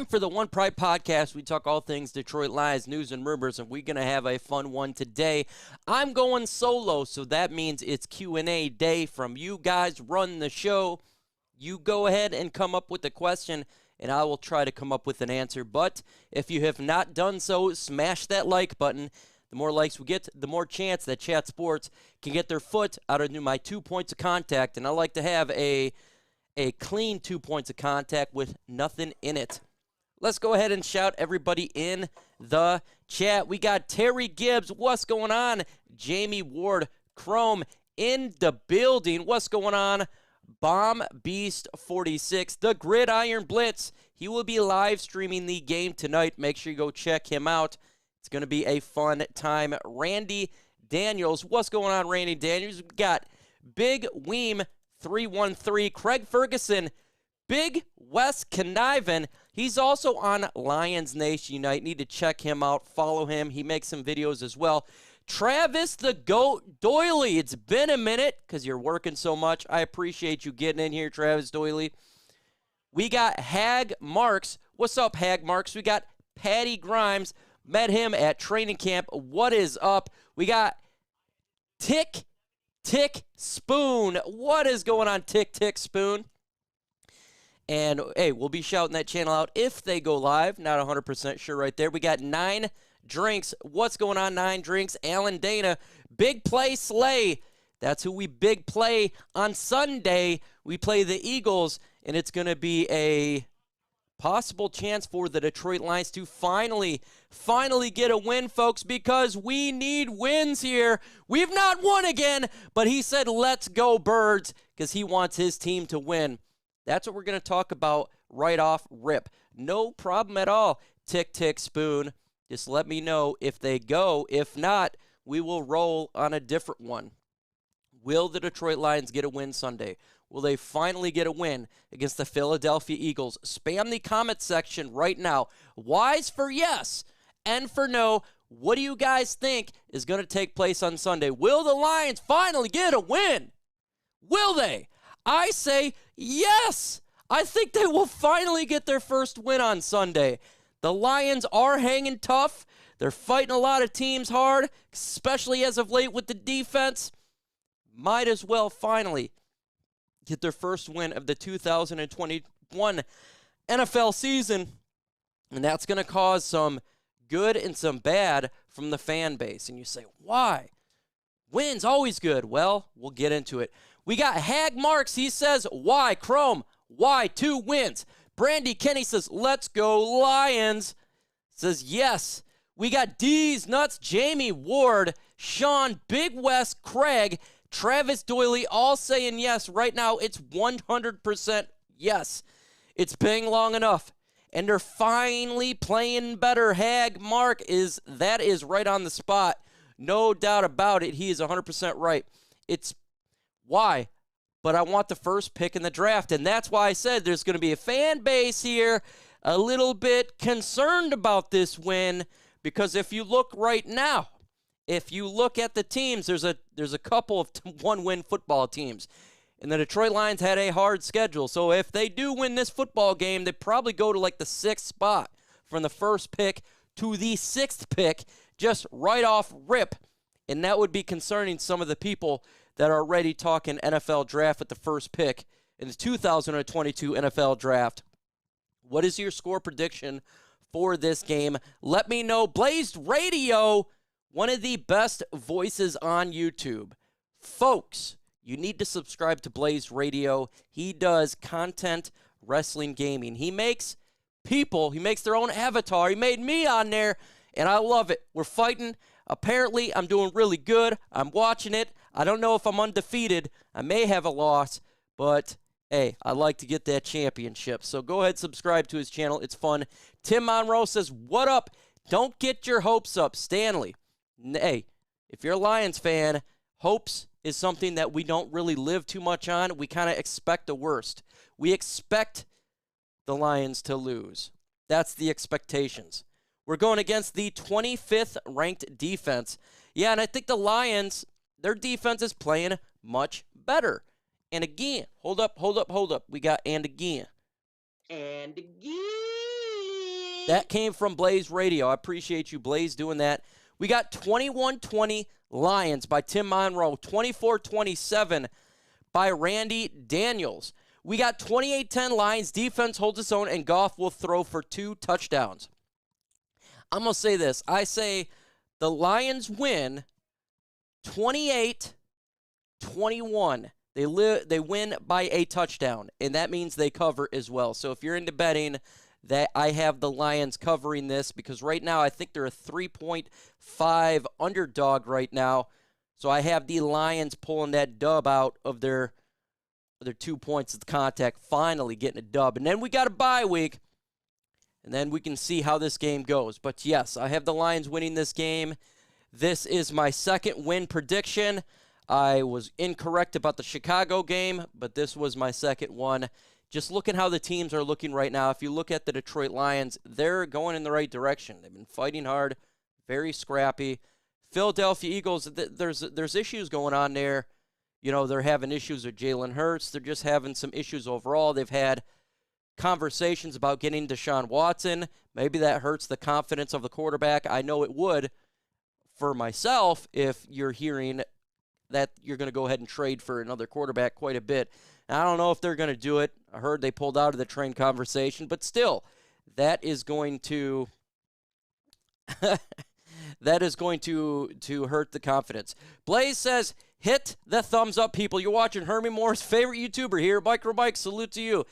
for the One Pride podcast. We talk all things Detroit Lions, news and rumors, and we're going to have a fun one today. I'm going solo, so that means it's Q&A day from you guys. Run the show. You go ahead and come up with a question, and I will try to come up with an answer. But if you have not done so, smash that like button. The more likes we get, the more chance that Chat Sports can get their foot out of my 2 points of contact, and I like to have a clean 2 points of contact with nothing in it. Let's go ahead and shout everybody in the chat. We got Terry Gibbs. What's going on? Jamie Ward Chrome in the building. What's going on? Bomb Beast 46. The Gridiron Blitz. He will be live streaming the game tonight. Make sure you go check him out. It's going to be a fun time. Randy Daniels. What's going on, Randy Daniels? We got Big Weem 313. Craig Ferguson. Big Wes Connivin. He's also on Lions Nation Unite. Need to check him out. Follow him. He makes some videos as well. Travis the Goat Doily. It's been a minute because you're working so much. I appreciate you getting in here, Travis Doily. We got Hag Marks. What's up, Hag Marks? We got Patty Grimes. Met him at training camp. What is up? We got Tick Spoon. What is going on, Tick Spoon? And, hey, we'll be shouting that channel out if they go live. Not 100% sure right there. We got 9 Drinks. What's going on, 9 Drinks? Alan Dana. Big Play Slay. That's who we big play on Sunday. We play the Eagles, and it's going to be a possible chance for the Detroit Lions to finally get a win, folks, because we need wins here. We've not won again, but he said, let's go, Birds, because he wants his team to win. That's what we're going to talk about right off rip. No problem at all, Tick Spoon. Just let me know if they go. If not, we will roll on a different one. Will the Detroit Lions get a win Sunday? Will they finally get a win against the Philadelphia Eagles? Spam the comment section right now. Y's for yes and for no. What do you guys think is going to take place on Sunday? Will the Lions finally get a win? Will they? I say yes. I think they will finally get their first win on Sunday. The Lions are hanging tough. They're fighting a lot of teams hard, especially as of late with the defense. Might as well finally get their first win of the 2021 NFL season. And that's going to cause some good and some bad from the fan base. And you say, why? Wins always good. Well, we'll get into it. We got Hag Marks. He says, why? Chrome, why? 2 wins. Brandy Kenny says, let's go Lions. Says, yes. We got D's Nuts, Jamie Ward, Sean, Big West, Craig, Travis Doily, all saying yes. Right now, it's 100% yes. It's been long enough. And they're finally playing better. Hag Mark is right on the spot. No doubt about it. He is 100% right. It's why? But I want the first pick in the draft, and that's why I said there's going to be a fan base here a little bit concerned about this win, because if you look right now, if you look at the teams, there's a couple of one-win football teams, and the Detroit Lions had a hard schedule. So if they do win this football game, they probably go to like the 6th spot from the first pick to the 6th pick, just right off rip, and that would be concerning some of the people that are already talking NFL draft at the first pick in the 2022 NFL draft. What is your score prediction for this game? Let me know. Blazed Radio, one of the best voices on YouTube. Folks, you need to subscribe to Blazed Radio. He does content wrestling gaming. He makes their own avatar. He made me on there, and I love it. We're fighting. Apparently, I'm doing really good. I'm watching it. I don't know if I'm undefeated. I may have a loss, but hey, I like to get that championship. So go ahead, subscribe to his channel. It's fun. Tim Monroe says, what up? Don't get your hopes up, Stanley. Hey, if you're a Lions fan, hopes is something that we don't really live too much on. We kind of expect the worst. We expect the Lions to lose. That's the expectations. We're going against the 25th ranked defense. Yeah, and I think the Lions, their defense is playing much better. And again, hold up. We got and again. And again. That came from Blaze Radio. I appreciate you, Blaze, doing that. We got 21-20 Lions by Tim Monroe, 24-27 by Randy Daniels. We got 28-10 Lions. Defense holds its own, and Goff will throw for 2 touchdowns. I'm going to say this. I say the Lions win 28-21. They win by a touchdown, and that means they cover as well. So if you're into betting, that I have the Lions covering this, because right now I think they're a 3.5 underdog right now. So I have the Lions pulling that dub out of their 2 points at the contact, finally getting a dub. And then we got a bye week, and then we can see how this game goes. But yes, I have the Lions winning this game. This is my second win prediction. I was incorrect about the Chicago game, but this was my second one. Just looking how the teams are looking right now, if you look at the Detroit Lions, they're going in the right direction. They've been fighting hard, very scrappy. Philadelphia Eagles, there's issues going on there. You know, they're having issues with Jalen Hurts. They're just having some issues overall. They've had conversations about getting Deshaun Watson. Maybe that hurts the confidence of the quarterback. I know it would for myself if you're hearing that you're going to go ahead and trade for another quarterback quite a bit. I don't know if they're going to do it. I heard they pulled out of the train conversation, but still, that is going to that is going to hurt the confidence. Blaze says, hit the thumbs up, people. You're watching Herman Moore's favorite YouTuber here. MicroMike, salute to you.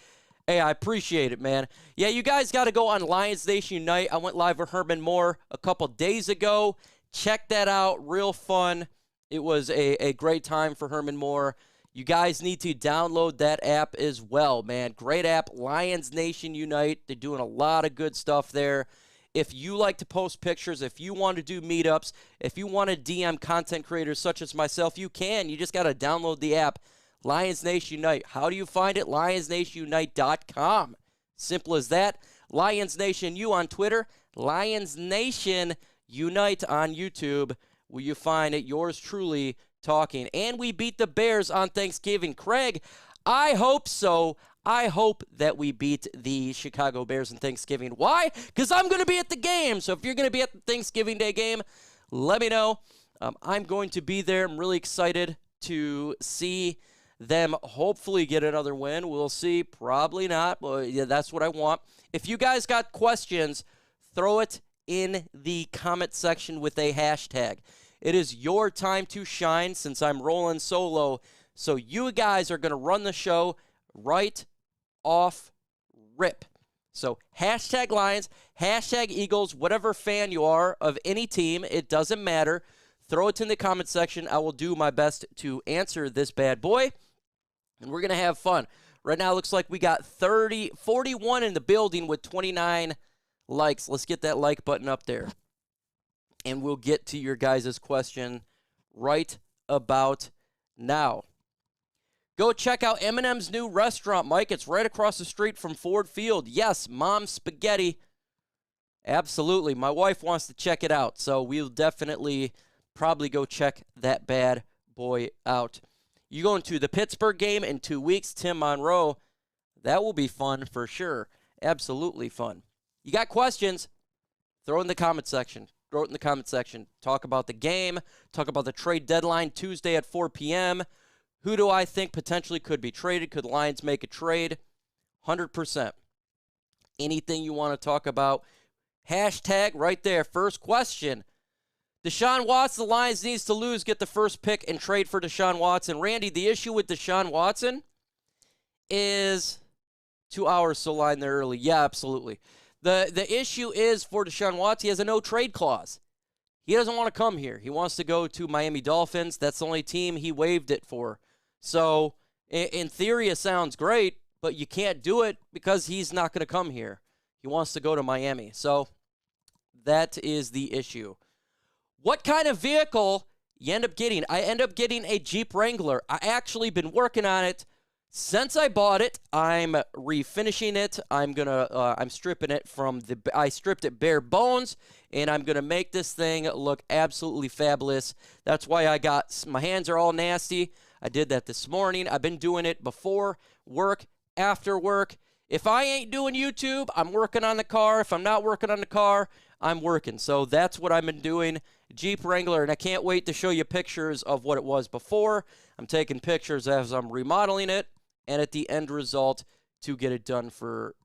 Hey, I appreciate it, man. Yeah, you guys got to go on Lions Nation Unite. I went live with Herman Moore a couple days ago. Check that out. Real fun. It was a great time for Herman Moore. You guys need to download that app as well, man. Great app, Lions Nation Unite. They're doing a lot of good stuff there. If you like to post pictures, if you want to do meetups, if you want to DM content creators such as myself, you can. You just got to download the app, Lions Nation Unite. How do you find it? LionsNationUnite.com. Simple as that. Lions Nation U on Twitter. Lions Nation Unite on YouTube, where you find it, yours truly talking. And we beat the Bears on Thanksgiving. Craig, I hope so. I hope that we beat the Chicago Bears on Thanksgiving. Why? Because I'm going to be at the game. So if you're going to be at the Thanksgiving Day game, let me know. I'm going to be there. I'm really excited to see them hopefully get another win. We'll see. Probably not. But yeah, that's what I want. If you guys got questions, throw it in the comment section with a hashtag. It is your time to shine since I'm rolling solo. So you guys are going to run the show right off rip. So hashtag Lions, hashtag Eagles, whatever fan you are of any team, it doesn't matter. Throw it in the comment section. I will do my best to answer this bad boy, and we're going to have fun. Right now it looks like we got 41 in the building with 29 likes. Let's get that like button up there. And we'll get to your guys' question right about now. Go check out Eminem's new restaurant, Mike. It's right across the street from Ford Field. Yes, Mom's Spaghetti. Absolutely. My wife wants to check it out, so we'll definitely probably go check that bad boy out. You going to the Pittsburgh game in 2 weeks, Tim Monroe. That will be fun for sure. Absolutely fun. You got questions? Throw it in the comment section. Throw it in the comment section. Talk about the game. Talk about the trade deadline Tuesday at 4 p.m. Who do I think potentially could be traded? Could the Lions make a trade? 100%. Anything you want to talk about? Hashtag right there. First question. Deshaun Watson, the Lions needs to lose, get the first pick, and trade for Deshaun Watson. Randy, the issue with Deshaun Watson is 2 hours so line there early. Yeah, absolutely. The issue is for Deshaun Watson, he has a no-trade clause. He doesn't want to come here. He wants to go to Miami Dolphins. That's the only team he waived it for. So, in theory, it sounds great, but you can't do it because he's not going to come here. He wants to go to Miami. So, that is the issue. What kind of vehicle you end up getting? I end up getting a Jeep Wrangler. I actually been working on it since I bought it. I'm refinishing it. I'm stripping it I stripped it bare bones, and I'm gonna make this thing look absolutely fabulous. That's why my hands are all nasty. I did that this morning. I've been doing it before work, after work. If I ain't doing YouTube, I'm working on the car. If I'm not working on the car, I'm working. So that's what I've been doing. Jeep Wrangler, and I can't wait to show you pictures of what it was before. I'm taking pictures as I'm remodeling it, and at the end result to get it done for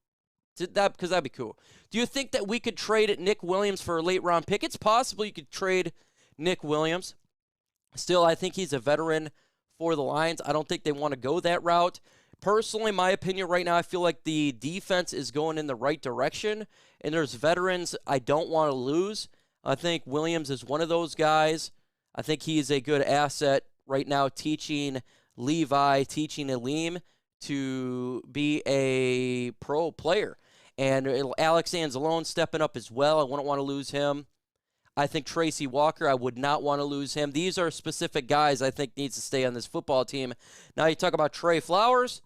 that, because that'd be cool. Do you think that we could trade Nick Williams for a late round pick? It's possible you could trade Nick Williams. Still, I think he's a veteran for the Lions. I don't think they want to go that route. Personally, my opinion right now, I feel like the defense is going in the right direction, and there's veterans I don't want to lose. I think Williams is one of those guys. I think he is a good asset right now, teaching Levi, teaching Aleem to be a pro player. And Alex Anzalone stepping up as well. I wouldn't want to lose him. I think Tracy Walker, I would not want to lose him. These are specific guys I think needs to stay on this football team. Now you talk about Trey Flowers.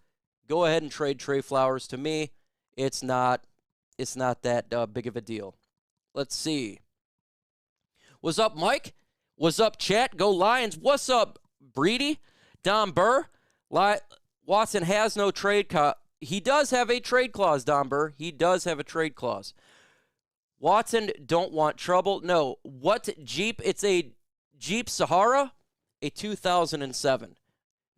Go ahead and trade Trey Flowers. To me, it's not that big of a deal. Let's see. What's up, Mike? What's up, chat? Go Lions. What's up, Breedy? Don Burr? Watson has no trade He does have a trade clause, Don Burr. He does have a trade clause. Watson don't want trouble. No. What Jeep? It's a Jeep Sahara, a 2007.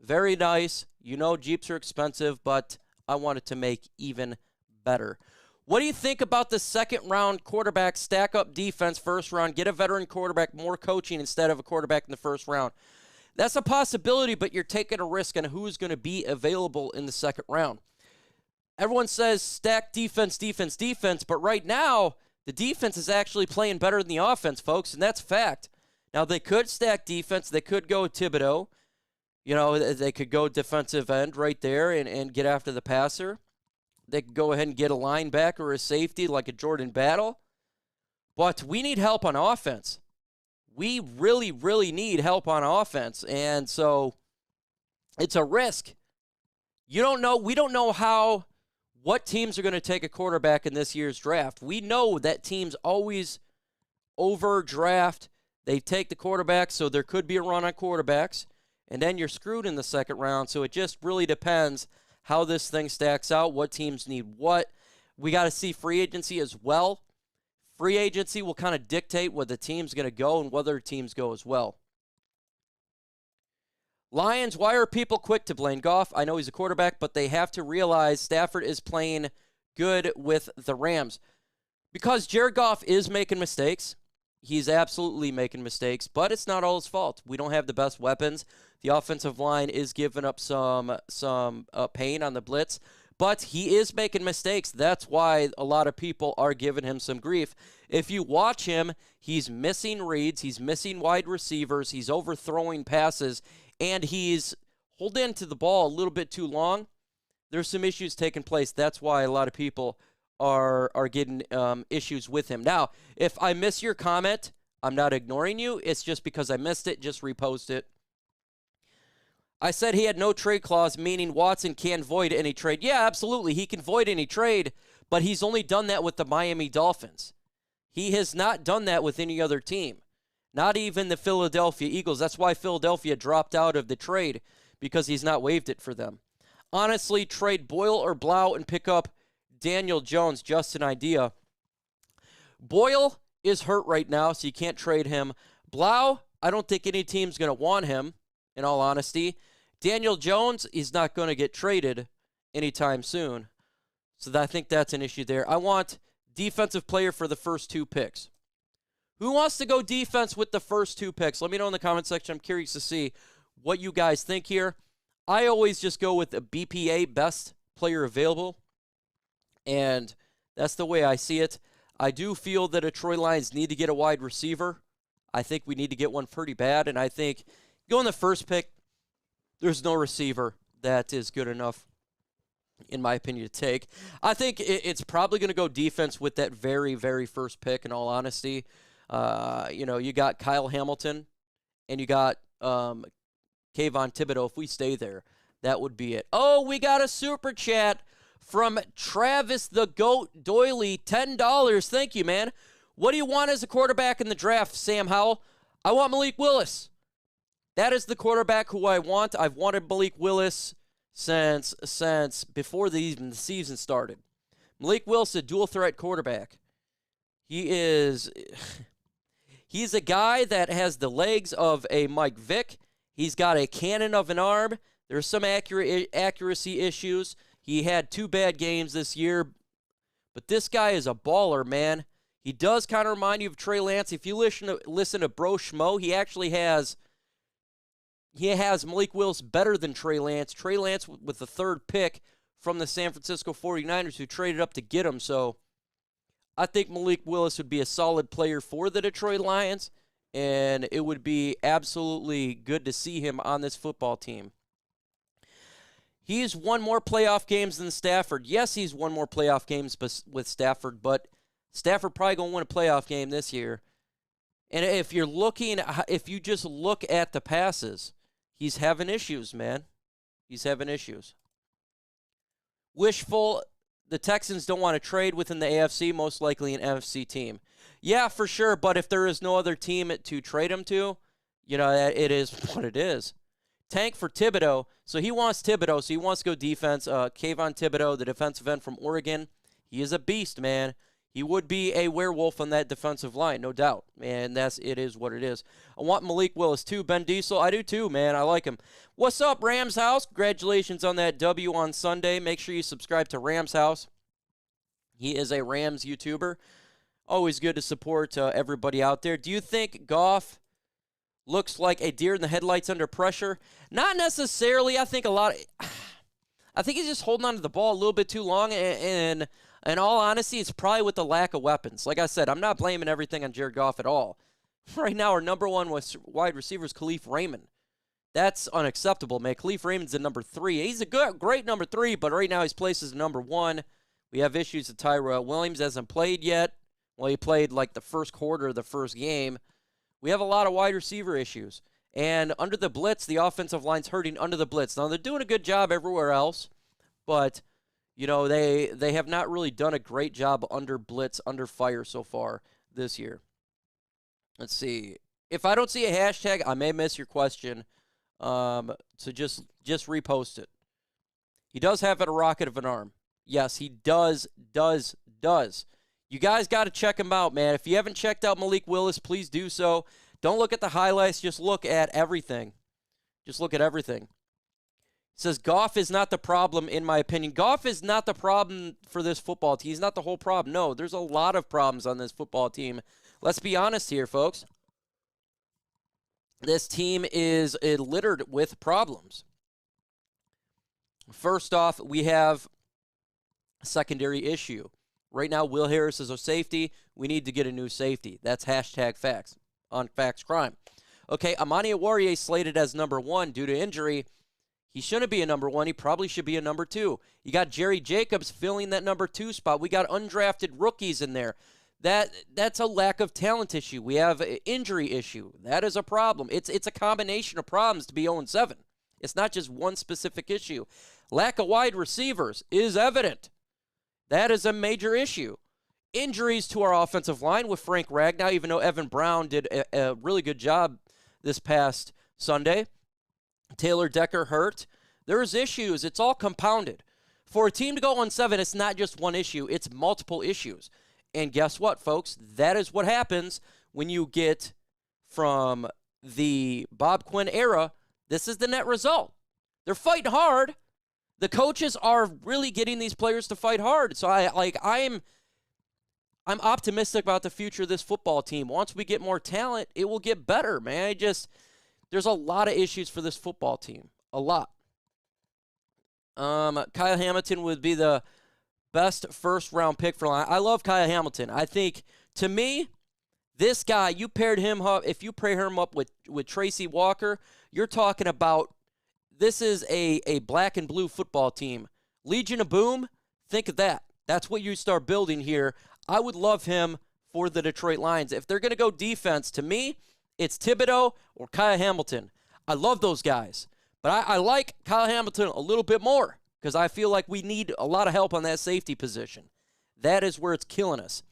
Very nice. You know Jeeps are expensive, but I wanted to make even better. What do you think about the second-round quarterback stack-up defense first round? Get a veteran quarterback, more coaching instead of a quarterback in the first round. That's a possibility, but you're taking a risk on who's going to be available in the second round. Everyone says stack defense, defense, defense, but right now, the defense is actually playing better than the offense, folks, and that's fact. Now, they could stack defense. They could go Thibodeaux. You know, they could go defensive end right there and get after the passer. They could go ahead and get a linebacker or a safety like a Jordan Battle. But we need help on offense. We really, really need help on offense. And so it's a risk. You don't know. We don't know what teams are going to take a quarterback in this year's draft. We know that teams always overdraft. They take the quarterback, so there could be a run on quarterbacks. And then you're screwed in the second round. So it just really depends how this thing stacks out, what teams need what. We got to see free agency as well. Free agency will kind of dictate where the team's going to go and whether teams go as well. Lions, why are people quick to blame Goff? I know he's a quarterback, but they have to realize Stafford is playing good with the Rams. Because Jared Goff is making mistakes. He's absolutely making mistakes, but it's not all his fault. We don't have the best weapons. The offensive line is giving up some pain on the blitz, but he is making mistakes. That's why a lot of people are giving him some grief. If you watch him, he's missing reads, he's missing wide receivers, he's overthrowing passes, and he's holding to the ball a little bit too long. There's some issues taking place. That's why a lot of people are getting issues with him. Now, if I miss your comment, I'm not ignoring you. It's just because I missed it. Just repost it. I said he had no trade clause, meaning Watson can void any trade. Yeah, absolutely. He can void any trade, but he's only done that with the Miami Dolphins. He has not done that with any other team, not even the Philadelphia Eagles. That's why Philadelphia dropped out of the trade, because he's not waived it for them. Honestly, trade Boyle or Blau and pick up Daniel Jones, just an idea. Boyle is hurt right now, so you can't trade him. Blau, I don't think any team's going to want him, in all honesty. Daniel Jones is not going to get traded anytime soon. So I think that's an issue there. I want defensive player for the first two picks. Who wants to go defense with the first two picks? Let me know in the comment section. I'm curious to see what you guys think here. I always just go with the BPA, best player available. And that's the way I see it. I do feel that Detroit Lions need to get a wide receiver. I think we need to get one pretty bad. And I think going the first pick, there's no receiver that is good enough, in my opinion, to take. I think it's probably going to go defense with that very, very first pick, in all honesty. You got Kyle Hamilton and you got Kayvon Thibodeaux. If we stay there, that would be it. Oh, we got a super chat from Travis the Goat Doily, $10. Thank you, man. What do you want as a quarterback in the draft, Sam Howell? I want Malik Willis. That is the quarterback who I want. I've wanted Malik Willis since before the season started. Malik Willis, a dual threat quarterback. He's a guy that has the legs of a Mike Vick. He's got a cannon of an arm. There's some accuracy issues. He had 2 bad games this year, but this guy is a baller, man. He does kind of remind you of Trey Lance. If you listen to Bro Schmo, he actually has Malik Willis better than Trey Lance. Trey Lance with the 3rd pick from the San Francisco 49ers, who traded up to get him. So I think Malik Willis would be a solid player for the Detroit Lions, and it would be absolutely good to see him on this football team. He's won more playoff games than Stafford. Yes, he's won more playoff games with Stafford, but Stafford probably going to win a playoff game this year. And if you just look at the passes, he's having issues, man. He's having issues. Wishful, the Texans don't want to trade within the AFC, most likely an NFC team. Yeah, for sure, but if there is no other team to trade him to, it is what it is. Tank for Thibodeaux. So he wants Thibodeaux, so he wants to go defense. Kayvon Thibodeaux, the defensive end from Oregon, he is a beast, man. He would be a werewolf on that defensive line, no doubt. And it is what it is. I want Malik Willis too. Ben Diesel, I do too, man. I like him. What's up, Rams House? Congratulations on that W on Sunday. Make sure you subscribe to Rams House. He is a Rams YouTuber. Always good to support everybody out there. Do you think Goff looks like a deer in the headlights under pressure? Not necessarily. I think he's just holding on to the ball a little bit too long, and in all honesty, it's probably with the lack of weapons. Like I said, I'm not blaming everything on Jared Goff at all. Right now, our number 1 wide receiver is Khalif Raymond. That's unacceptable, man. Khalif Raymond's a number 3. He's a great number 3, but right now he's placed as number 1. We have issues with Tyrell Williams. Hasn't played yet. Well, he played like the first quarter of the first game. We have a lot of wide receiver issues. And under the blitz, the offensive line's hurting under the blitz. Now, they're doing a good job everywhere else, but they have not really done a great job under blitz, under fire so far this year. Let's see. If I don't see a hashtag, I may miss your question. So just repost it. He does have a rocket of an arm. Yes, he does. You guys got to check him out, man. If you haven't checked out Malik Willis, please do so. Don't look at the highlights. Just look at everything. It says Goff is not the problem, in my opinion. Goff is not the problem for this football team. He's not the whole problem. No, there's a lot of problems on this football team. Let's be honest here, folks. This team is littered with problems. First off, we have a secondary issue. Right now, Will Harris is a safety. We need to get a new safety. That's hashtag facts on Facts Crime. Okay, Amani Oruwariye slated as number 1 due to injury. He shouldn't be a number 1. He probably should be a number 2. You got Jerry Jacobs filling that number 2 spot. We got undrafted rookies in there. That's a lack of talent issue. We have an injury issue. That is a problem. It's a combination of problems to be 0-7. It's not just one specific issue. Lack of wide receivers is evident. That is a major issue. Injuries to our offensive line with Frank Ragnow, even though Evan Brown did a really good job this past Sunday. Taylor Decker hurt. There's issues. It's all compounded. For a team to go 0-7, it's not just one issue. It's multiple issues. And guess what, folks? That is what happens when you get from the Bob Quinn era. This is the net result. They're fighting hard. The coaches are really getting these players to fight hard. So I'm optimistic about the future of this football team. Once we get more talent, it will get better, man. There's a lot of issues for this football team. A lot. Kyle Hamilton would be the best first-round pick for Lions. I love Kyle Hamilton. I think, to me, this guy, you paired him up, if you pair him up with Tracy Walker, you're talking about this is a black and blue football team. Legion of Boom, think of that. That's what you start building here. I would love him for the Detroit Lions. If they're going to go defense, to me, it's Thibodeaux or Kyle Hamilton. I love those guys. But I like Kyle Hamilton a little bit more because I feel like we need a lot of help on that safety position. That is where it's killing us.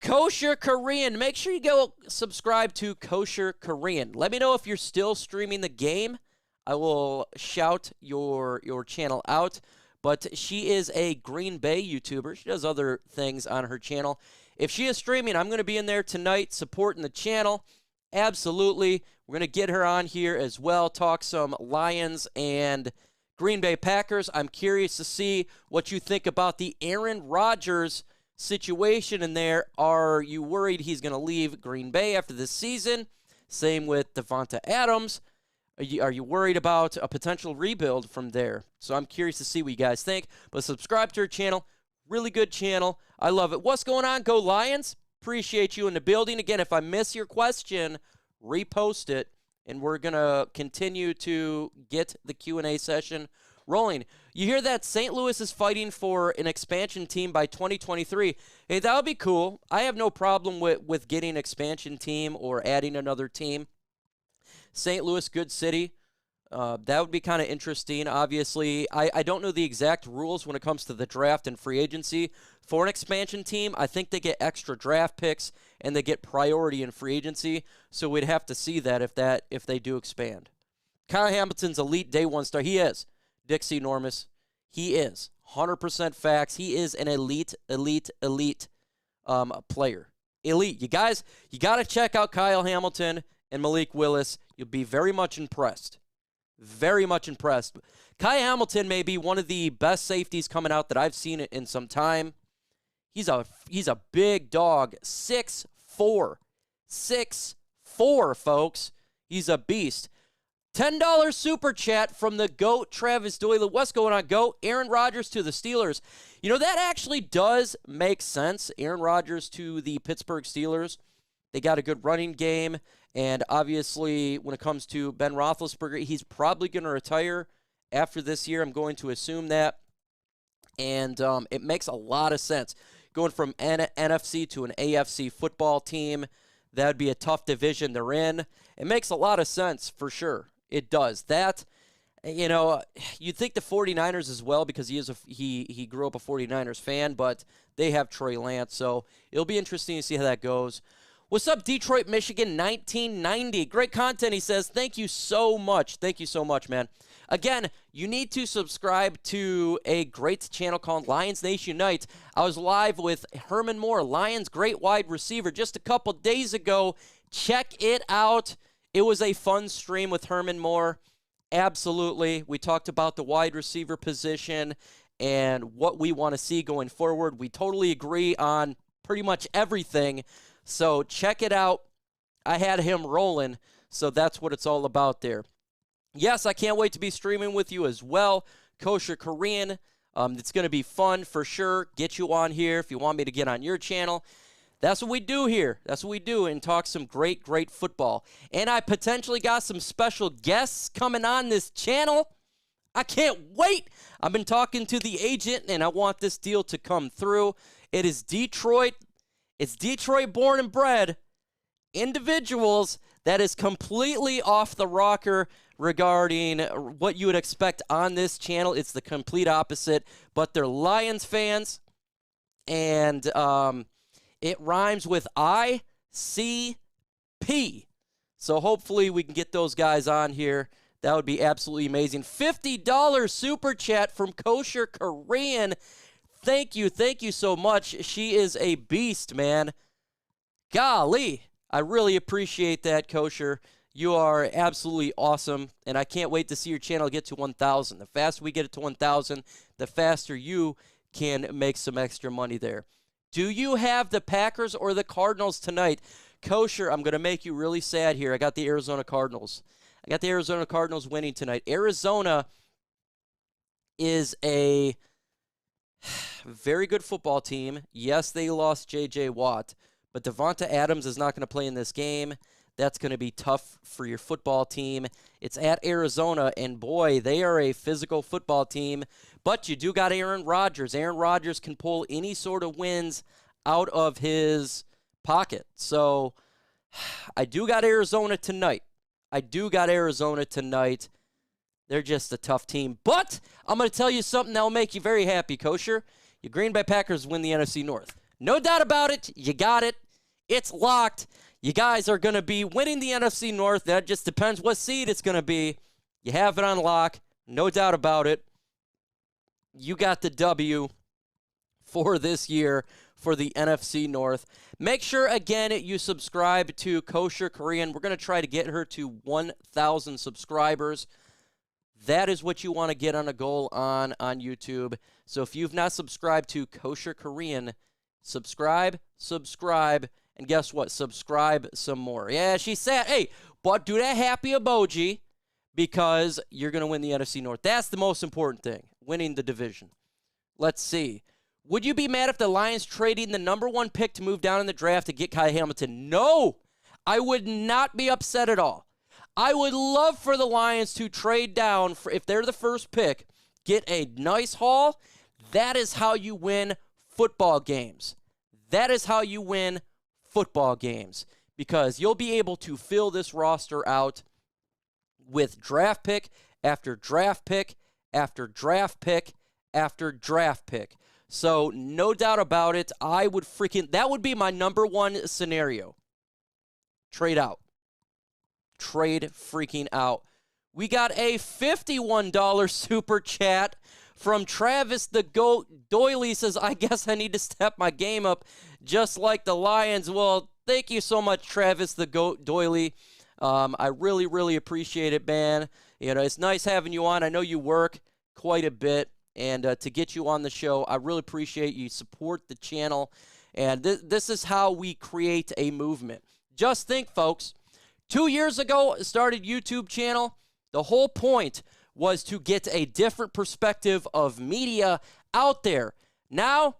Kosher Korean. Make sure you go subscribe to Kosher Korean. Let me know if you're still streaming the game. I will shout your channel out. But she is a Green Bay YouTuber. She does other things on her channel. If she is streaming, I'm going to be in there tonight supporting the channel. Absolutely. We're going to get her on here as well, talk some Lions and Green Bay Packers. I'm curious to see what you think about the Aaron Rodgers situation in there. Are you worried he's going to leave Green Bay after this season? Same with Devonta Adams. Are you worried about a potential rebuild from there? So I'm curious to see what you guys think. But subscribe to her channel. Really good channel. I love it. What's going on? Go Lions. Appreciate you in the building. Again, if I miss your question, repost it. And we're going to continue to get the Q&A session rolling. You hear that St. Louis is fighting for an expansion team by 2023. Hey, that would be cool. I have no problem with getting an expansion team or adding another team. St. Louis, good city. That would be kind of interesting. Obviously, I don't know the exact rules when it comes to the draft and free agency. For an expansion team, I think they get extra draft picks and they get priority in free agency. So we'd have to see that if they do expand. Kyle Hamilton's elite day one star. He is. Dixie Normus. He is. 100% facts. He is an elite player. Elite. You guys, you got to check out Kyle Hamilton and Malik Willis. You'll be very much impressed. Very much impressed. Kai Hamilton may be one of the best safeties coming out that I've seen in some time. He's a big dog. 6'4". 6'4", folks. He's a beast. $10 super chat from the GOAT, Travis Doyle. What's going on, GOAT? Aaron Rodgers to the Steelers. You know, that actually does make sense. Aaron Rodgers to the Pittsburgh Steelers. They got a good running game. And obviously, when it comes to Ben Roethlisberger, he's probably going to retire after this year. I'm going to assume that. And it makes a lot of sense. Going from NFC to an AFC football team, that would be a tough division they're in. It makes a lot of sense, for sure. It does. That, you know, you'd think the 49ers as well, because he grew up a 49ers fan, but they have Trey Lance. So it'll be interesting to see how that goes. What's up, Detroit, Michigan, 1990? Great content, he says. Thank you so much. Thank you so much, man. Again, you need to subscribe to a great channel called Lions Nation Unite. I was live with Herman Moore, Lions' great wide receiver, just a couple days ago. Check it out. It was a fun stream with Herman Moore. Absolutely. We talked about the wide receiver position and what we want to see going forward. We totally agree on pretty much everything. So check it out. I had him rolling, so that's what it's all about there. Yes, I can't wait to be streaming with you as well. Kosher Korean. It's going to be fun for sure. Get you on here if you want me to get on your channel. That's what we do here. That's what we do, and talk some great, great football. And I potentially got some special guests coming on this channel. I can't wait. I've been talking to the agent, and I want this deal to come through. It is Detroit. It's Detroit born and bred individuals that is completely off the rocker regarding what you would expect on this channel. It's the complete opposite, but they're Lions fans, and it rhymes with ICP. So hopefully we can get those guys on here. That would be absolutely amazing. $50 super chat from Kosher Korean. Thank you so much. She is a beast, man. Golly, I really appreciate that, Kosher. You are absolutely awesome, and I can't wait to see your channel get to 1,000. The faster we get it to 1,000, the faster you can make some extra money there. Do you have the Packers or the Cardinals tonight? Kosher, I'm going to make you really sad here. I got the Arizona Cardinals. I got the Arizona Cardinals winning tonight. Arizona is a very good football team. Yes, they lost J.J. Watt, but Devonta Adams is not going to play in this game. That's going to be tough for your football team. It's at Arizona, and boy, they are a physical football team. But you do got Aaron Rodgers. Aaron Rodgers can pull any sort of wins out of his pocket. So I do got Arizona tonight. They're just a tough team. But I'm going to tell you something that will make you very happy, Kosher. Your Green Bay Packers win the NFC North. No doubt about it. You got it. It's locked. You guys are going to be winning the NFC North. That just depends what seed it's going to be. You have it on lock, no doubt about it. You got the W for this year for the NFC North. Make sure, again, you subscribe to Kosher Korean. We're going to try to get her to 1,000 subscribers. That is what you want to get on a goal on YouTube. So if you've not subscribed to Kosher Korean, subscribe, and guess what? Subscribe some more. Yeah, she said, hey, but do that happy emoji because you're going to win the NFC North. That's the most important thing, winning the division. Let's see. Would you be mad if the Lions trading the number 1 pick to move down in the draft to get Kai Hamilton? No, I would not be upset at all. I would love for the Lions to trade down, if they're the first pick, get a nice haul. That is how you win football games. That is how you win football games, because you'll be able to fill this roster out with draft pick after draft pick after draft pick after draft pick. So no doubt about it, that would be my number 1 scenario. Trade out. Trade freaking out. We got a $51 super chat from Travis the Goat Doily. Says, I guess I need to step my game up just like the Lions. Well, thank you so much, Travis the Goat Doily. I really, really appreciate it, man. You know, it's nice having you on. I know you work quite a bit, and to get you on the show, I really appreciate you. Support the channel, and this is how we create a movement. Just think, folks. 2 years ago, I started YouTube channel. The whole point was to get a different perspective of media out there. Now,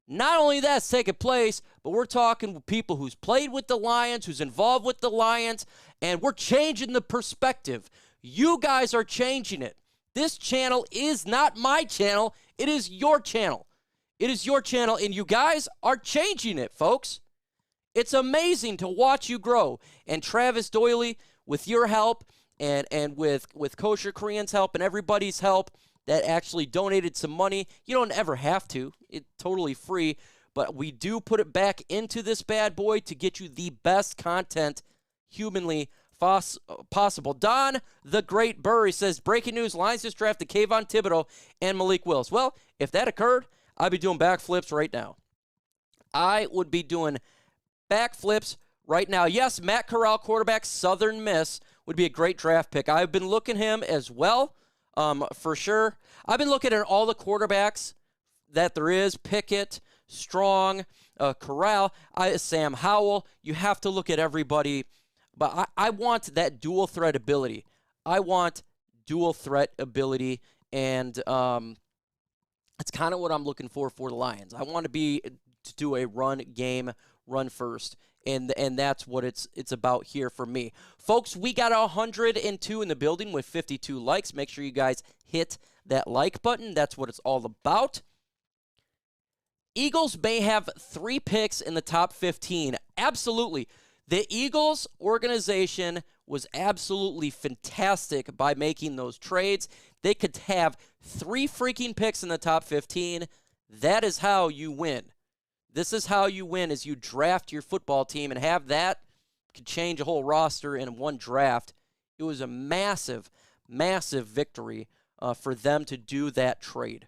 not only that's taking place, but we're talking with people who's played with the Lions, who's involved with the Lions, and we're changing the perspective. You guys are changing it. This channel is not my channel. It is your channel. It is your channel, and you guys are changing it, folks. It's amazing to watch you grow. And Travis Doily, with your help and with Kosher Korean's help and everybody's help that actually donated some money, you don't ever have to. It's totally free. But we do put it back into this bad boy to get you the best content humanly possible. Don the Great Burry says, breaking news, Lions just drafted Kayvon Thibodeaux and Malik Willis. Well, if that occurred, I'd be doing backflips right now. I would be doing backflips right now. Yes, Matt Corral, quarterback, Southern Miss, would be a great draft pick. I've been looking him as well, for sure. I've been looking at all the quarterbacks that there is. Pickett, Strong, Corral, Sam Howell. You have to look at everybody. But I want that dual threat ability. I want dual threat ability, and it's kind of what I'm looking for the Lions. I want to do a run game, run first, and that's what it's about here for me. Folks, we got 102 in the building with 52 likes. Make sure you guys hit that like button. That's what it's all about. Eagles may have 3 picks in the top 15. Absolutely. The Eagles organization was absolutely fantastic by making those trades. They could have 3 freaking picks in the top 15. That is how you win. This is how you win, is you draft your football team and have that could change a whole roster in one draft. It was a massive, massive victory for them to do that trade.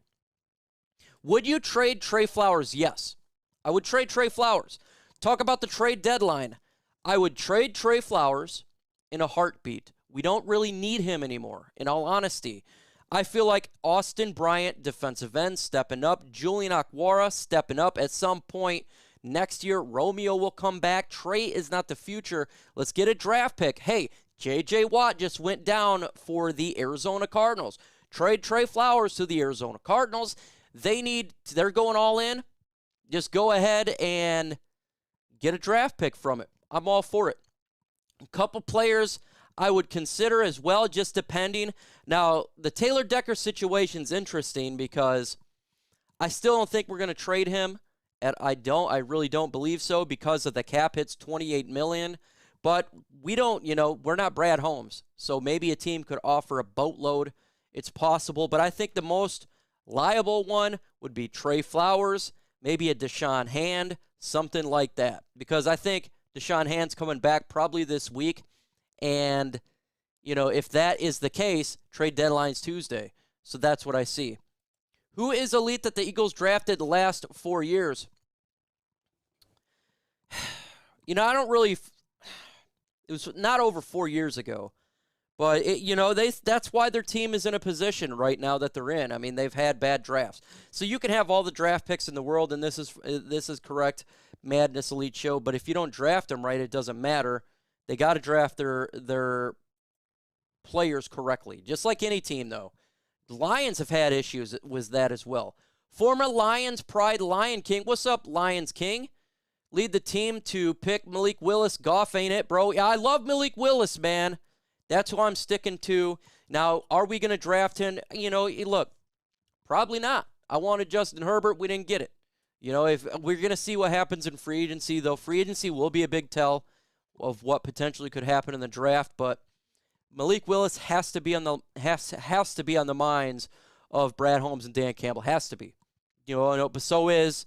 Would you trade Trey Flowers? Yes. I would trade Trey Flowers. Talk about the trade deadline. I would trade Trey Flowers in a heartbeat. We don't really need him anymore, in all honesty. I feel like Austin Bryant, defensive end, stepping up. Julian Okwara, stepping up. At some point next year, Romeo will come back. Trey is not the future. Let's get a draft pick. Hey, J.J. Watt just went down for the Arizona Cardinals. Trade Trey Flowers to the Arizona Cardinals. They're going all in. Just go ahead and get a draft pick from it. I'm all for it. A couple players I would consider as well, just depending. Now, the Taylor Decker situation's interesting because I still don't think we're going to trade him. And I really don't believe so because of the cap hits $28 million. But we're not Brad Holmes. So maybe a team could offer a boatload. It's possible. But I think the most liable one would be Trey Flowers, maybe a Deshaun Hand, something like that. Because I think Deshaun Hand's coming back probably this week. And if that is the case, trade deadline's Tuesday. So that's what I see. Who is elite that the Eagles drafted the last 4 years? I don't really. It was not over 4 years ago. But, that's why their team is in a position right now that they're in. I mean, they've had bad drafts. So you can have all the draft picks in the world, and this is correct, Madness Elite Show. But if you don't draft them right, it doesn't matter. They got to draft their players correctly, just like any team, though. The Lions have had issues with that as well. Former Lions pride Lion King. What's up, Lions King? Lead the team to pick Malik Willis. Goff ain't it, bro? Yeah, I love Malik Willis, man. That's who I'm sticking to. Now, are we going to draft him? Look, probably not. I wanted Justin Herbert. We didn't get it. If we're going to see what happens in free agency, though, free agency will be a big tell of what potentially could happen in the draft. But Malik Willis has to be on the minds of Brad Holmes and Dan Campbell. Has to be. But so is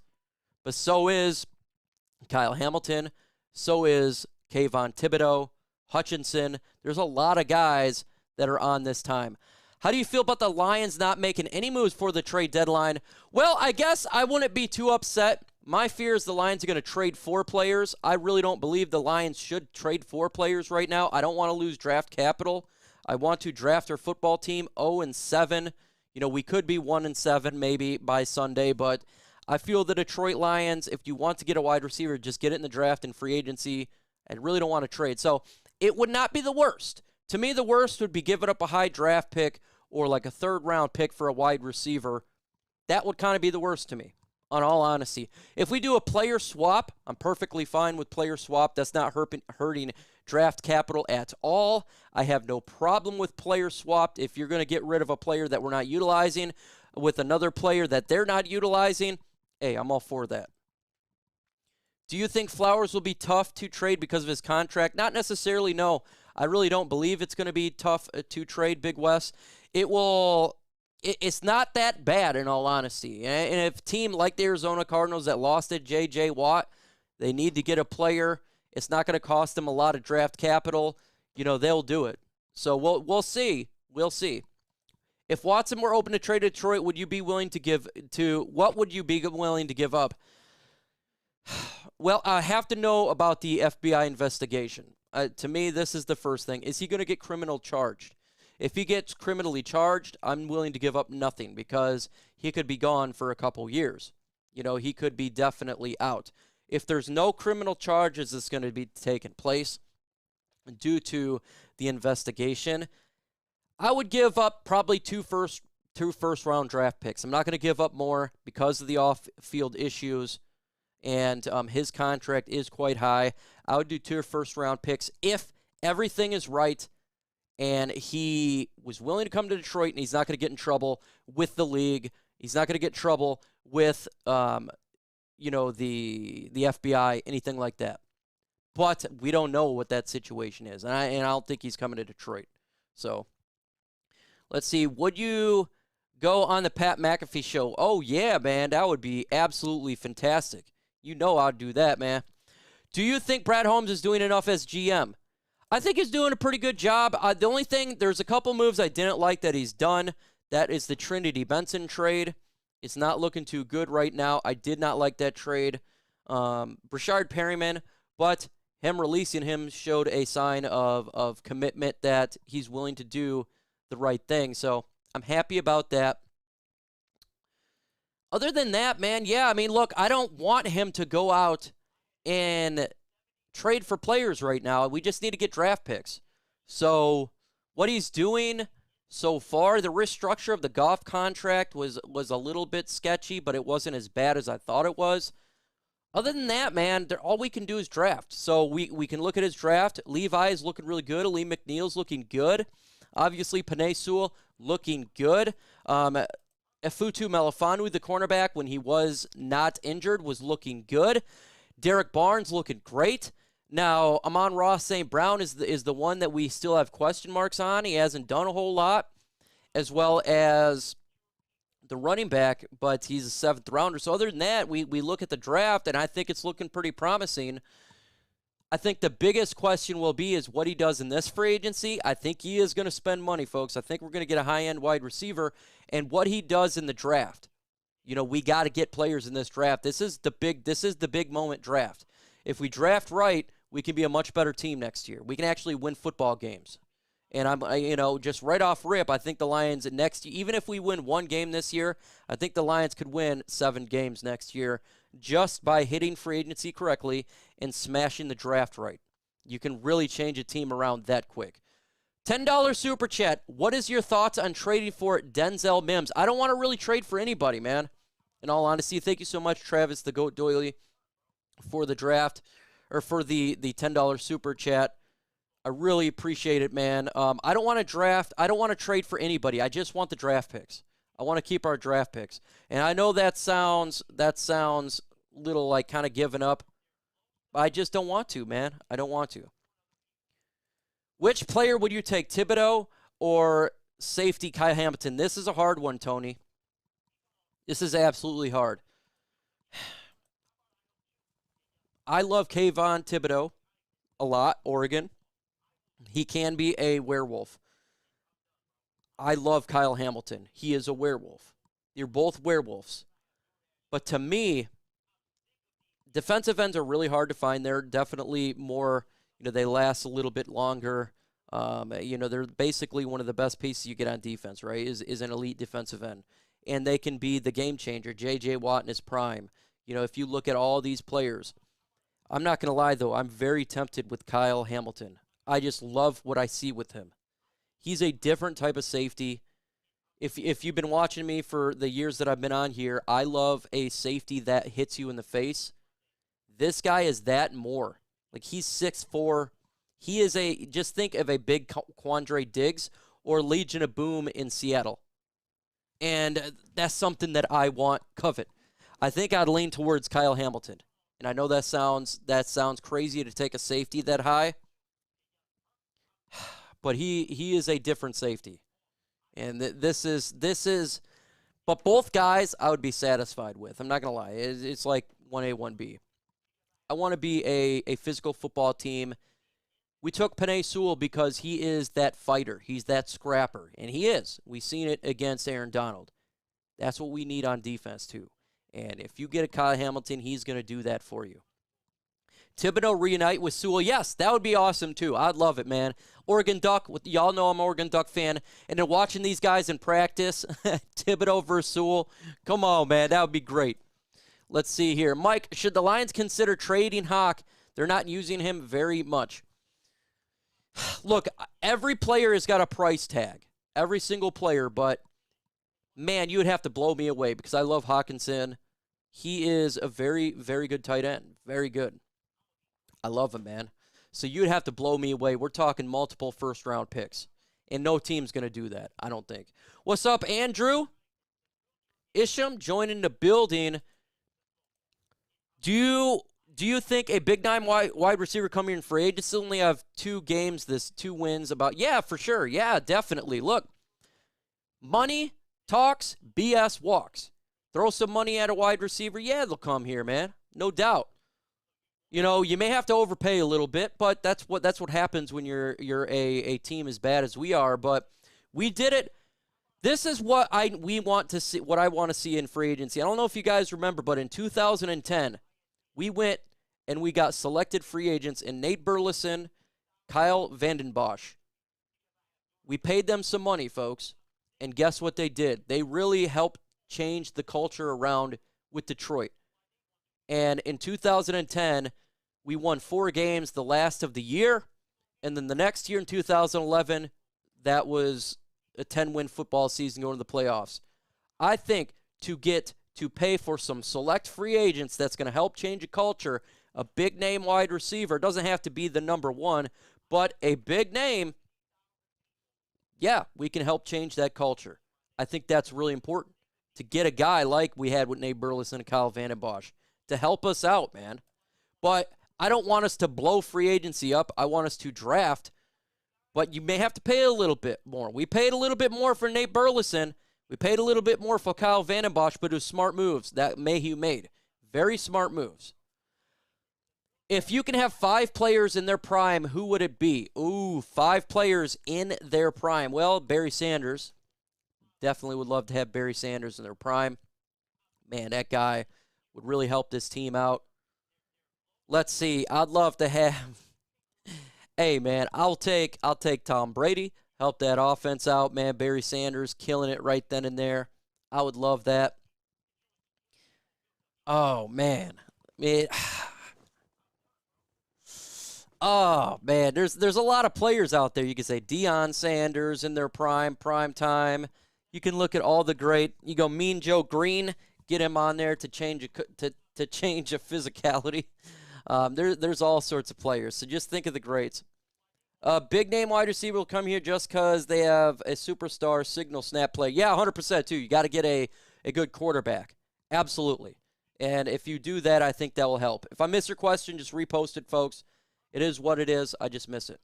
Kyle Hamilton. So is Kayvon Thibodeaux. Hutchinson. There's a lot of guys that are on this time. How do you feel about the Lions not making any moves for the trade deadline? Well, I guess I wouldn't be too upset. My fear is the Lions are going to trade 4 players. I really don't believe the Lions should trade 4 players right now. I don't want to lose draft capital. I want to draft our football team 0-7. We could be 1-7 maybe by Sunday, but I feel the Detroit Lions, if you want to get a wide receiver, just get it in the draft and free agency. I really don't want to trade. So it would not be the worst. To me, the worst would be giving up a high draft pick or like a 3rd-round pick for a wide receiver. That would kind of be the worst to me, in all honesty. If we do a player swap, I'm perfectly fine with player swap. That's not hurting draft capital at all. I have no problem with player swap. If you're going to get rid of a player that we're not utilizing with another player that they're not utilizing, hey, I'm all for that. Do you think Flowers will be tough to trade because of his contract? Not necessarily, no. I really don't believe it's going to be tough to trade, Big Wes. It's not that bad, in all honesty. And if a team like the Arizona Cardinals that lost at J.J. Watt, they need to get a player. It's not going to cost them a lot of draft capital. They'll do it. So we'll see. We'll see. If Watson were open to trade to Detroit, what would you be willing to give up? Well, I have to know about the FBI investigation. To me, this is the first thing. Is he going to get criminal charged? If he gets criminally charged, I'm willing to give up nothing because he could be gone for a couple years. He could be definitely out. If there's no criminal charges that's going to be taking place due to the investigation, I would give up probably two first-round draft picks. I'm not going to give up more because of the off-field issues. And his contract is quite high. I would do 2 first-round picks if everything is right and he was willing to come to Detroit and he's not going to get in trouble with the league. He's not going to get in trouble with, the FBI, anything like that. But we don't know what that situation is, and I don't think he's coming to Detroit. So let's see. Would you go on the Pat McAfee show? Oh, yeah, man. That would be absolutely fantastic. I'd do that, man. Do you think Brad Holmes is doing enough as GM? I think he's doing a pretty good job. The only thing, there's a couple moves I didn't like that he's done. That is the Trinity Benson trade. It's not looking too good right now. I did not like that trade. Brashard Perryman, but him releasing him showed a sign of commitment that he's willing to do the right thing. So I'm happy about that. Other than that, man, yeah, look, I don't want him to go out and trade for players right now. We just need to get draft picks. So what he's doing so far, the risk structure of the Goff contract was a little bit sketchy, but it wasn't as bad as I thought it was. Other than that, man, all we can do is draft. So we can look at his draft. Levi is looking really good. Aleem McNeil's looking good. Obviously, Penei Sewell looking good. Efutu Melifonwu, the cornerback, when he was not injured, was looking good. Derek Barnes looking great. Now, Amon-Ra St. Brown is the one that we still have question marks on. He hasn't done a whole lot, as well as the running back, but he's a 7th rounder. So other than that, we look at the draft, and I think it's looking pretty promising. I think the biggest question will be is what he does in this free agency. I think he is going to spend money, folks. I think we're going to get a high-end wide receiver. And what he does in the draft. You know, we got to get players in this draft. This is the big moment draft. If we draft right, we can be a much better team next year. We can actually win football games. And just right off rip, I think the Lions next year, even if we win one game this year, I think the Lions could win 7 games next year just by hitting free agency correctly and smashing the draft right. You can really change a team around that quick. $10 super chat. What is your thoughts on trading for Denzel Mims? I don't want to really trade for anybody, man. In all honesty, thank you so much, Travis the Goat Doily, for the draft or for the $10 super chat. I really appreciate it, man. I don't want to draft. I don't want to trade for anybody. I just want the draft picks. I want to keep our draft picks. And I know that sounds little like kind of giving up. But I just don't want to, man. I don't want to. Which player would you take, Thibodeaux or safety Kyle Hamilton? This is a hard one, Tony. This is absolutely hard. I love Kayvon Thibodeaux a lot, Oregon. He can be a werewolf. I love Kyle Hamilton. He is a werewolf. You're both werewolves. But to me, defensive ends are really hard to find. They're definitely more, they last a little bit longer. They're basically one of the best pieces you get on defense, right, is an elite defensive end. And they can be the game changer. J.J. Watt in his prime. If you look at all these players, I'm not going to lie, though, I'm very tempted with Kyle Hamilton. I just love what I see with him. He's a different type of safety. If you've been watching me for the years that I've been on here, I love a safety that hits you in the face. This guy is that more. Like, he's 6'4". He is just think of a big Quandre Diggs or Legion of Boom in Seattle. And that's something that I covet. I think I'd lean towards Kyle Hamilton. And I know that sounds crazy to take a safety that high. But he is a different safety. And this is but both guys I would be satisfied with. I'm not going to lie. It's like 1A, 1B. I want to be a physical football team. We took Penei Sewell because he is that fighter. He's that scrapper. And he is. We've seen it against Aaron Donald. That's what we need on defense, too. And if you get a Kyle Hamilton, he's going to do that for you. Thibodeaux reunite with Sewell. Yes, that would be awesome, too. I'd love it, man. Oregon Duck. Y'all know I'm an Oregon Duck fan. And then watching these guys in practice, Thibodeaux versus Sewell. Come on, man. That would be great. Let's see here. Mike, should the Lions consider trading Hawk? They're not using him very much. Look, every player has got a price tag. Every single player. But, man, you would have to blow me away because I love Hawkinson. He is a very, very good tight end. Very good. I love him, man. So you'd have to blow me away. We're talking multiple first-round picks. And no team's going to do that, I don't think. What's up, Andrew? Isham joining the building. Do you think a big nine wide receiver coming in free agency only have 2 games, 2 wins about? Yeah, for sure. Yeah, definitely. Look, money talks, BS walks. Throw some money at a wide receiver. Yeah, they'll come here, man. No doubt. You may have to overpay a little bit, but that's what happens when you're a team as bad as we are. But we did it. This is what we want to see. What I want to see in free agency. I don't know if you guys remember, but in 2010, we went and we got selected free agents in Nate Burleson, Kyle Vanden Bosch. We paid them some money, folks, and guess what they did? They really helped change the culture around with Detroit. And in 2010, we won 4 games the last of the year. And then the next year in 2011, that was a 10-win football season going to the playoffs. I think to pay for some select free agents that's going to help change a culture, a big-name wide receiver, doesn't have to be the number 1, but a big name, yeah, we can help change that culture. I think that's really important to get a guy like we had with Nate Burleson and Kyle Vanden Bosch to help us out, man. But I don't want us to blow free agency up. I want us to draft. But you may have to pay a little bit more. We paid a little bit more for Nate Burleson. We paid a little bit more for Kyle Vanden Bosch, but it was smart moves that Mayhew made. Very smart moves. If you can have 5 players in their prime, who would it be? Ooh, 5 players in their prime. Well, Barry Sanders. Definitely would love to have Barry Sanders in their prime. Man, that guy would really help this team out. Let's see. I'd love to have hey, man, I'll take Tom Brady. Help that offense out, man. Barry Sanders killing it right then and there. I would love that. Oh, man. Oh, man, there's a lot of players out there. You can say Deion Sanders in their prime time. You can look at all the great. You go Mean Joe Green, get him on there to change a physicality. There's all sorts of players. So just think of the greats. Big name wide receiver will come here just because they have a superstar signal snap play. Yeah, 100% too. You got to get a good quarterback. Absolutely. And if you do that, I think that will help. If I miss your question, just repost it, folks. It is what it is. I just miss it.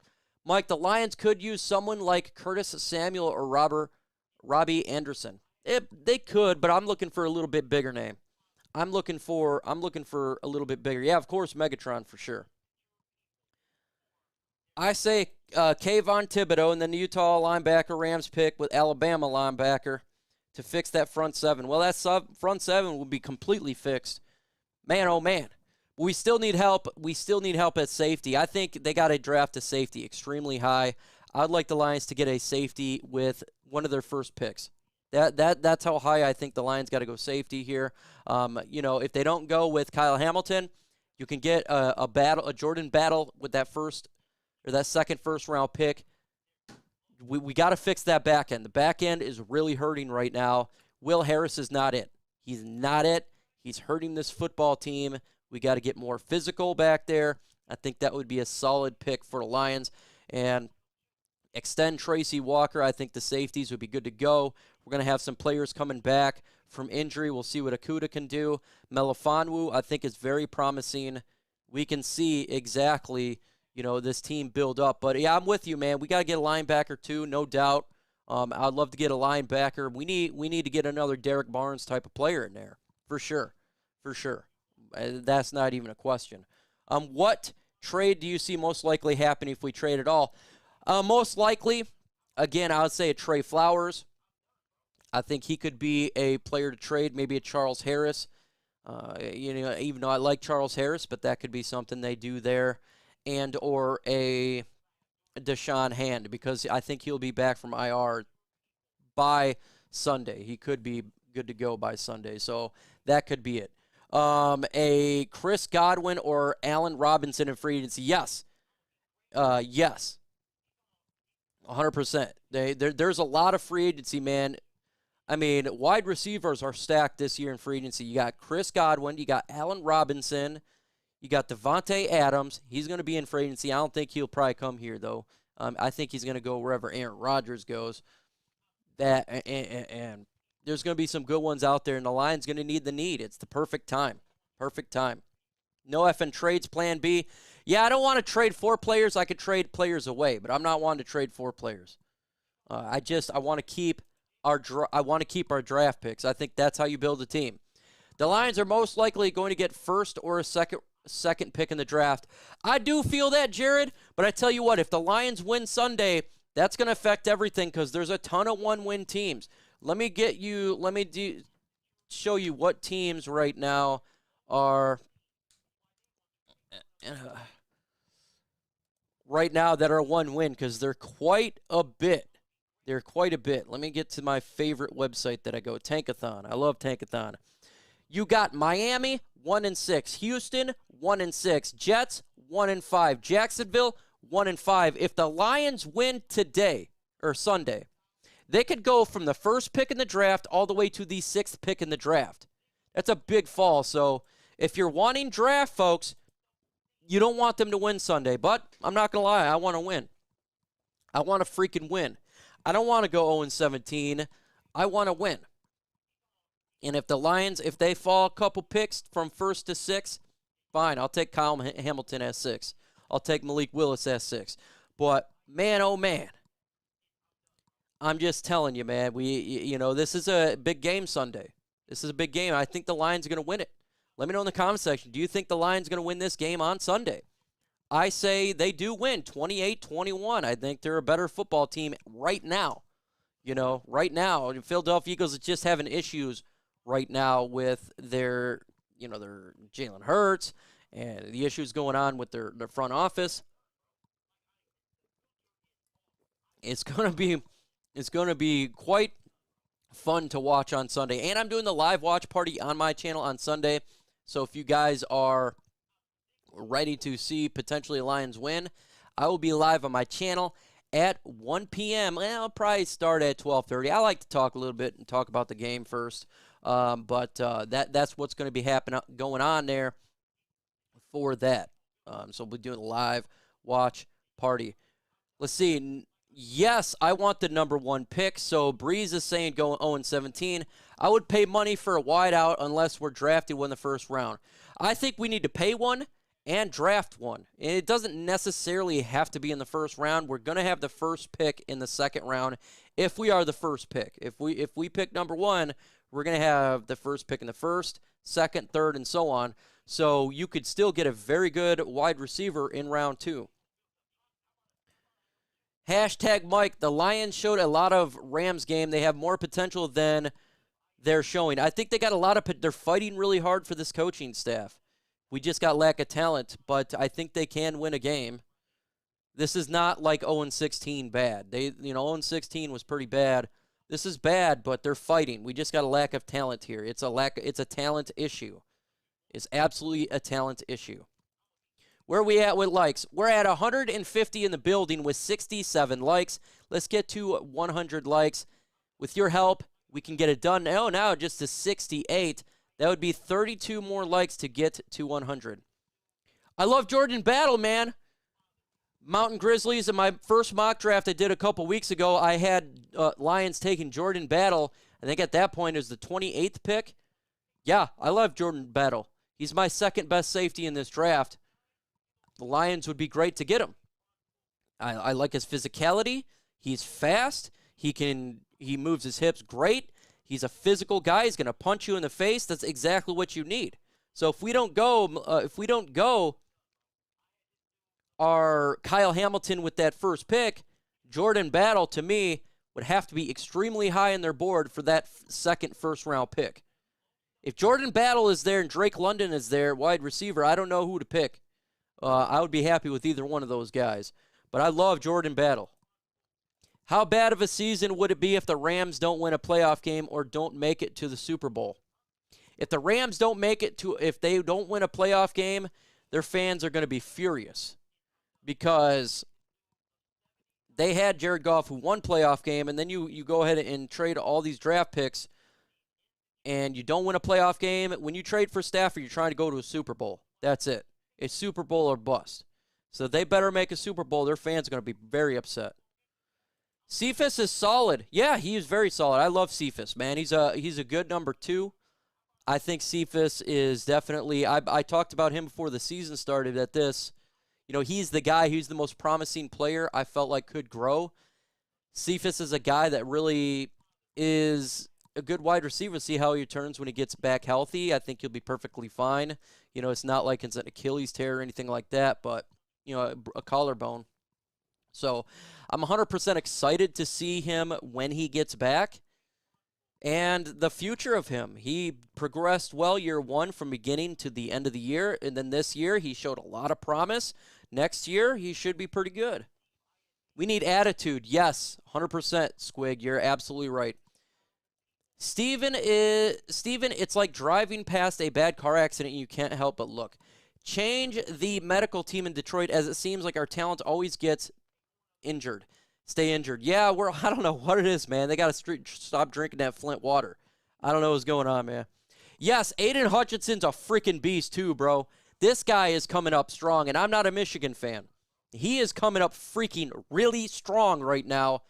Mike, the Lions could use someone like Curtis Samuel or Robbie Anderson. They could, but I'm looking for a little bit bigger name. I'm looking for a little bit bigger. Yeah, of course, Megatron for sure. I say Kayvon Thibodeaux and then the Utah linebacker Rams pick with Alabama linebacker to fix that front seven. Well, that front seven will be completely fixed. Man, oh man. We still need help. We still need help at safety. I think they got to draft a safety extremely high. I'd like the Lions to get a safety with one of their first picks. That's how high I think the Lions got to go safety here. If they don't go with Kyle Hamilton, you can get a Jordan Battle with that second first round pick. We got to fix that back end. The back end is really hurting right now. Will Harris is not it. He's not it. He's hurting this football team. We got to get more physical back there. I think that would be a solid pick for the Lions. And extend Tracy Walker. I think the safeties would be good to go. We're going to have some players coming back from injury. We'll see what Okuda can do. Melifonwu, I think, is very promising. We can see exactly, this team build up. But, yeah, I'm with you, man. We got to get a linebacker, too, no doubt. I'd love to get a linebacker. We need to get another Derek Barnes type of player in there, for sure. For sure. That's not even a question. What trade do you see most likely happening if we trade at all? Most likely, again, I would say a Trey Flowers. I think he could be a player to trade, maybe a Charles Harris. Even though I like Charles Harris, but that could be something they do there. And or a Deshaun Hand, because I think he'll be back from IR by Sunday. He could be good to go by Sunday, so that could be it. A Chris Godwin or Allen Robinson in free agency? Yes. Yes. 100%. There's a lot of free agency, man. I mean, wide receivers are stacked this year in free agency. You got Chris Godwin. You got Allen Robinson. You got Devontae Adams. He's going to be in free agency. I don't think he'll probably come here, though. I think he's going to go wherever Aaron Rodgers goes. And there's going to be some good ones out there, and the Lions going to need the need. It's the perfect time. Perfect time. No effing trades, plan B. Yeah, I don't want to trade 4 players. I could trade players away, but I'm not wanting to trade 4 players. I want to keep our draft picks. I think that's how you build a team. The Lions are most likely going to get first or a second pick in the draft. I do feel that, Jared, but I tell you what, if the Lions win Sunday, that's going to affect everything because there's a ton of one-win teams. Let me show you what teams right now are that are one win, because they're quite a bit. They're quite a bit. Let me get to my favorite website that I go, Tankathon. I love Tankathon. You got Miami 1-6, Houston 1-6, Jets 1-5, Jacksonville 1-5. If the Lions win today or Sunday, they could go from the first pick in the draft all the way to the 6th pick in the draft. That's a big fall. So if you're wanting draft, folks, you don't want them to win Sunday. But I'm not going to lie, I want to win. I want to freaking win. I don't want to go 0-17. I want to win. And if the Lions, if they fall a couple picks from 1st to 6th, fine. I'll take Kyle Hamilton at 6. I'll take Malik Willis at 6. But, man, oh, man. I'm just telling you, man, this is a big game Sunday. This is a big game. I think the Lions are going to win it. Let me know in the comment section. Do you think the Lions are going to win this game on Sunday? I say they do win 28-21. I think they're a better football team right now. Right now. Philadelphia Eagles are just having issues right now with their Jalen Hurts and the issues going on with their front office. It's going to be quite fun to watch on Sunday. And I'm doing the live watch party on my channel on Sunday. So if you guys are ready to see potentially Lions win, I will be live on my channel at 1 p.m. Well, I'll probably start at 12:30. I like to talk a little bit and talk about the game first. But that's what's going to be going on there for that. So we'll be doing a live watch party. Let's see. Yes, I want the number 1 pick. So Breeze is saying going 0-17. I would pay money for a wideout unless we're drafted in the first round. I think we need to pay one and draft one. And it doesn't necessarily have to be in the first round. We're going to have the first pick in the second round if we are the first pick. If we pick number 1, we're going to have the first pick in the first, second, third, and so on. So you could still get a very good wide receiver in round 2. Hashtag Mike, the Lions showed a lot of Rams game. They have more potential than they're showing. I think they got a lot of – they're fighting really hard for this coaching staff. We just got lack of talent, but I think they can win a game. This is not like 0-16 bad. 0-16 was pretty bad. This is bad, but they're fighting. We just got a lack of talent here. It's a talent issue. It's absolutely a talent issue. Where are we at with likes? We're at 150 in the building with 67 likes. Let's get to 100 likes. With your help, we can get it done. Oh, now just to 68. That would be 32 more likes to get to 100. I love Jordan Battle, man. Mountain Grizzlies, in my first mock draft I did a couple weeks ago, I had Lions taking Jordan Battle. I think at that point it was the 28th pick. Yeah, I love Jordan Battle. He's my second best safety in this draft. The Lions would be great to get him. I like his physicality. He's fast. He moves his hips great. He's a physical guy. He's going to punch you in the face. That's exactly what you need. So if we don't go our Kyle Hamilton with that first pick, Jordan Battle to me would have to be extremely high on their board for that second first-round pick. If Jordan Battle is there and Drake London is there, wide receiver, I don't know who to pick. I would be happy with either one of those guys. But I love Jordan Battle. How bad of a season would it be if the Rams don't win a playoff game or don't make it to the Super Bowl? If the Rams don't make it to, if they don't win a playoff game, their fans are going to be furious. Because they had Jared Goff who won playoff game, and then you go ahead and trade all these draft picks, and you don't win a playoff game. When you trade for Stafford, you're trying to go to a Super Bowl. That's it. It's Super Bowl or bust. So they better make a Super Bowl. Their fans are going to be very upset. Cephas is solid. Yeah, he is very solid. I love Cephas, man. He's a good number 2. I think Cephas is definitely, I talked about him before the season started at this. He's the guy who's the most promising player I felt like could grow. Cephas is a guy that really is a good wide receiver. See how he turns when he gets back healthy. I think he'll be perfectly fine. It's not like it's an Achilles tear or anything like that, but, a collarbone. So I'm 100% excited to see him when he gets back. And the future of him, he progressed well year 1 from beginning to the end of the year. And then this year, he showed a lot of promise. Next year, he should be pretty good. We need attitude. Yes, 100%, Squig. You're absolutely right. Steven, it's like driving past a bad car accident and you can't help but look. Change the medical team in Detroit, as it seems like our talent always gets injured. Stay injured. Yeah, I don't know what it is, man. They got to stop drinking that Flint water. I don't know what's going on, man. Yes, Aiden Hutchinson's a freaking beast too, bro. This guy is coming up strong, and I'm not a Michigan fan. He is coming up freaking really strong right now.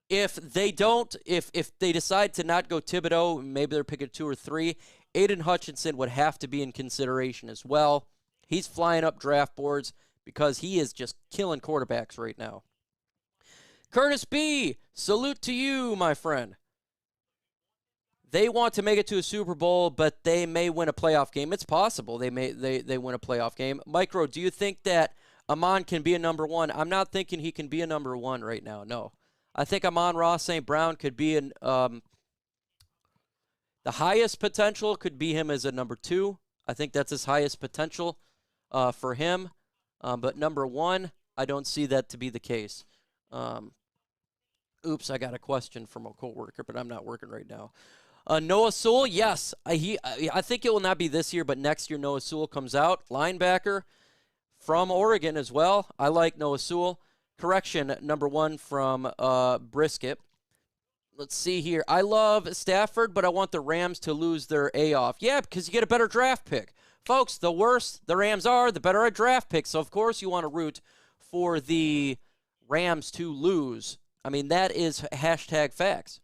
If they decide to not go Thibodeaux, maybe they're picking 2 or 3, Aiden Hutchinson would have to be in consideration as well. He's flying up draft boards because he is just killing quarterbacks right now. Curtis B., salute to you, my friend. They want to make it to a Super Bowl, but they may win a playoff game. It's possible they win a playoff game. Micro, do you think that Amon can be a number one? I'm not thinking he can be a number one right now, no. I think Amon-Ra St. Brown could be the highest potential could be him as a number two. I think that's his highest potential for him. But number one, I don't see that to be the case. Oops, I got a question from a coworker, but I'm not working right now. Noah Sewell, yes. I think it will not be this year, but next year Noah Sewell comes out. Linebacker from Oregon as well. I like Noah Sewell. Correction, number one from Brisket. Let's see here. I love Stafford, but I want the Rams to lose their A off. Yeah, because you get a better draft pick. Folks, the worse the Rams are, the better a draft pick. So, of course, you want to root for the Rams to lose. I mean, that is hashtag facts.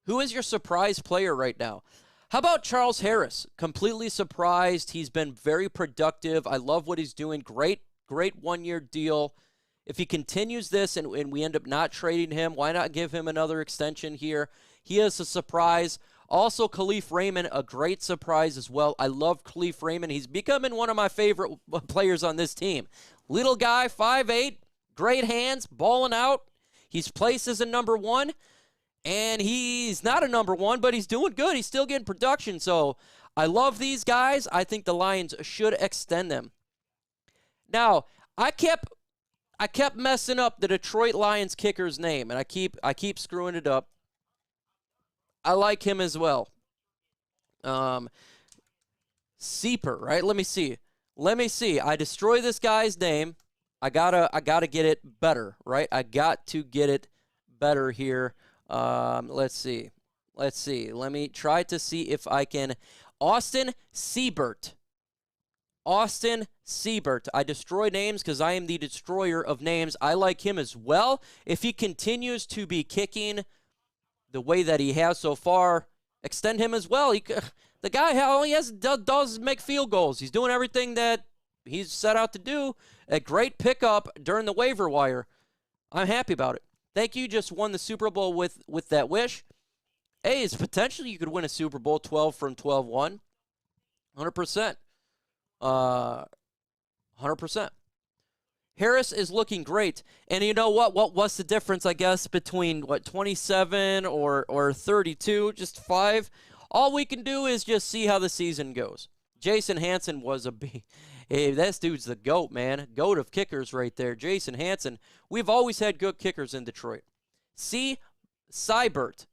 Who is your surprise player right now? How about Charles Harris? Completely surprised. He's been very productive. I love what he's doing. Great one-year deal. If he continues this and we end up not trading him, why not give him another extension here? He is a surprise. Also, Khalif Raymond, a great surprise as well. I love Khalif Raymond. He's becoming one of my favorite players on this team. Little guy, 5'8", great hands, balling out. He's placed as a number one, and he's not a number one, but he's doing good. He's still getting production. So I love these guys. I think the Lions should extend them. Now, I kept messing up the Detroit Lions kicker's name, and I keep screwing it up. I like him as well. Seeper, right? Let me see. I destroy this guy's name. I gotta get it better, right? I got to get it better here. Let's see. Let me try to see if I can. Austin Seibert. I destroy names because I am the destroyer of names. I like him as well. If he continues to be kicking the way that he has so far, extend him as well. The guy, all he does is make field goals. He's doing everything that he's set out to do. A great pickup during the waiver wire. I'm happy about it. Thank you. Just won the Super Bowl with that wish. Hey, it's potentially you could win a Super Bowl 12 from 12-1. 100%. 100%. Harris is looking great. And you know what? What's the difference, I guess, between, 27 or 32? Just 5? All we can do is just see how the season goes. Jason Hanson was hey, this dude's the GOAT, man. GOAT of kickers right there. Jason Hanson. We've always had good kickers in Detroit. Seibert.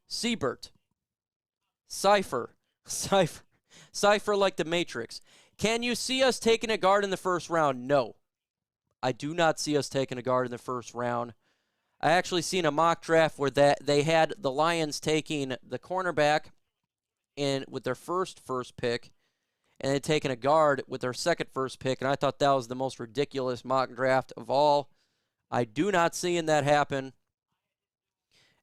Cypher like the Matrix. Can you see us taking a guard in the first round? No. I do not see us taking a guard in the first round. I actually seen a mock draft where they had the Lions taking the cornerback with their first pick, and then taking a guard with their second first pick, and I thought that was the most ridiculous mock draft of all. I do not see that happen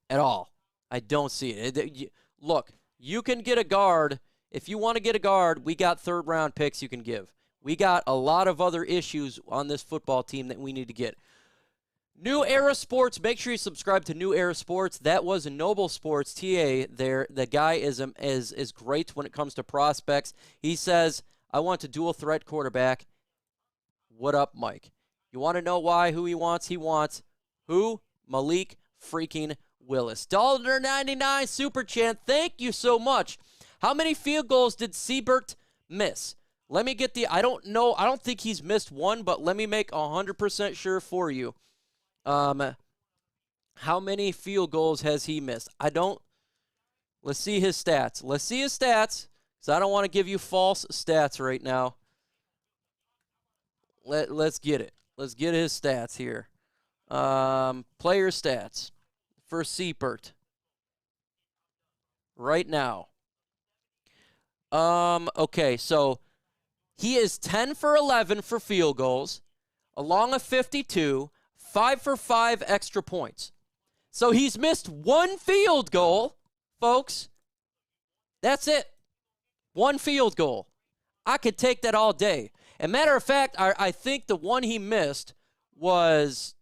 at all. I don't see it. Look, you can get a guard. If you want to get a guard, we got third-round picks you can give. We got a lot of other issues on this football team that we need to get. New Era Sports, make sure you subscribe to New Era Sports. That was Noble Sports, TA there. The guy is great when it comes to prospects. He says, I want a dual-threat quarterback. What up, Mike? You want to know why, who he wants? He wants who? Malik freaking Willis. $1.99 Super Chat. Thank you so much. How many field goals did Seibert miss? Let me get I don't know. I don't think he's missed one, but let me make 100% sure for you. How many field goals has he missed? Let's see his stats. Because I don't want to give you false stats right now. Let's get it. Let's get his stats here. Player stats for Seibert right now. Okay, so he is 10 for 11 for field goals, along a 52, 5 for 5 extra points. So he's missed one field goal, folks. That's it. One field goal. I could take that all day. And matter of fact, I think the one he missed was,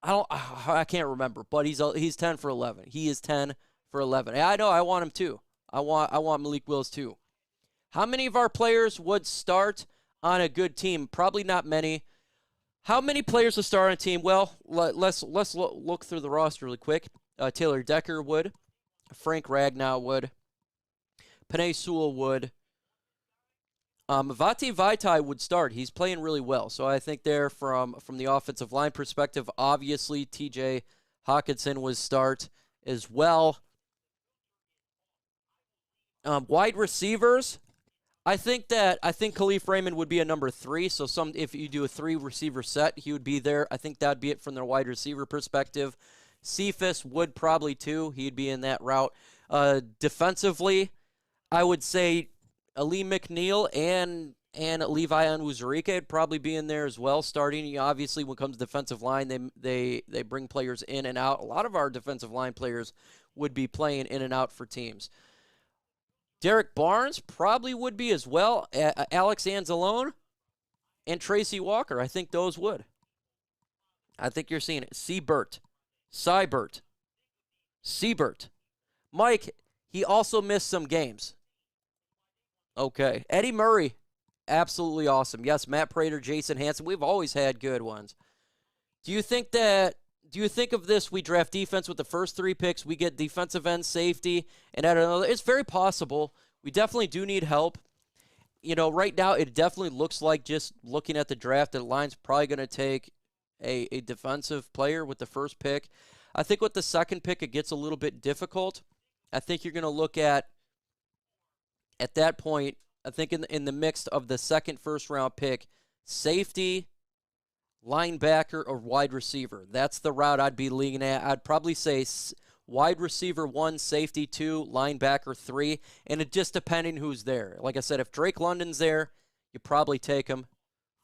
I can't remember, but he's 10 for 11. He is 10 for 11. I know I want him too. I want Malik Willis too. How many of our players would start on a good team? Probably not many. How many players would start on a team? Well, let's look through the roster really quick. Taylor Decker would. Frank Ragnow would. Penei Sewell would. Mavati Vaitai would start. He's playing really well. So I think there from the offensive line perspective, obviously TJ Hawkinson would start as well. Wide receivers, I think Khalif Raymond would be a number 3. So if you do a 3-receiver set, he would be there. I think that'd be it from their wide receiver perspective. Cephas would probably too. He'd be in that route. Defensively, I would say Ali McNeil and Levi Onwuzurike would probably be in there as well, starting. Obviously, when it comes to defensive line, they bring players in and out. A lot of our defensive line players would be playing in and out for teams. Derek Barnes probably would be as well. Alex Anzalone and Tracy Walker. I think those would. I think you're seeing it. Seibert. Mike, he also missed some games. Okay. Eddie Murray, absolutely awesome. Yes, Matt Prater, Jason Hanson. We've always had good ones. Do you think of this, we draft defense with the first 3 picks, we get defensive end, safety, and add another? It's very possible. We definitely do need help. Right now it definitely looks like, just looking at the draft, the Lions probably going to take a defensive player with the first pick. I think with the second pick it gets a little bit difficult. I think you're going to look at that point, I think in the mix of the second first-round pick, safety, linebacker, or wide receiver. That's the route I'd be leaning at. I'd probably say wide receiver 1, safety 2, linebacker 3, and it just depending who's there. Like I said, if Drake London's there, you probably take him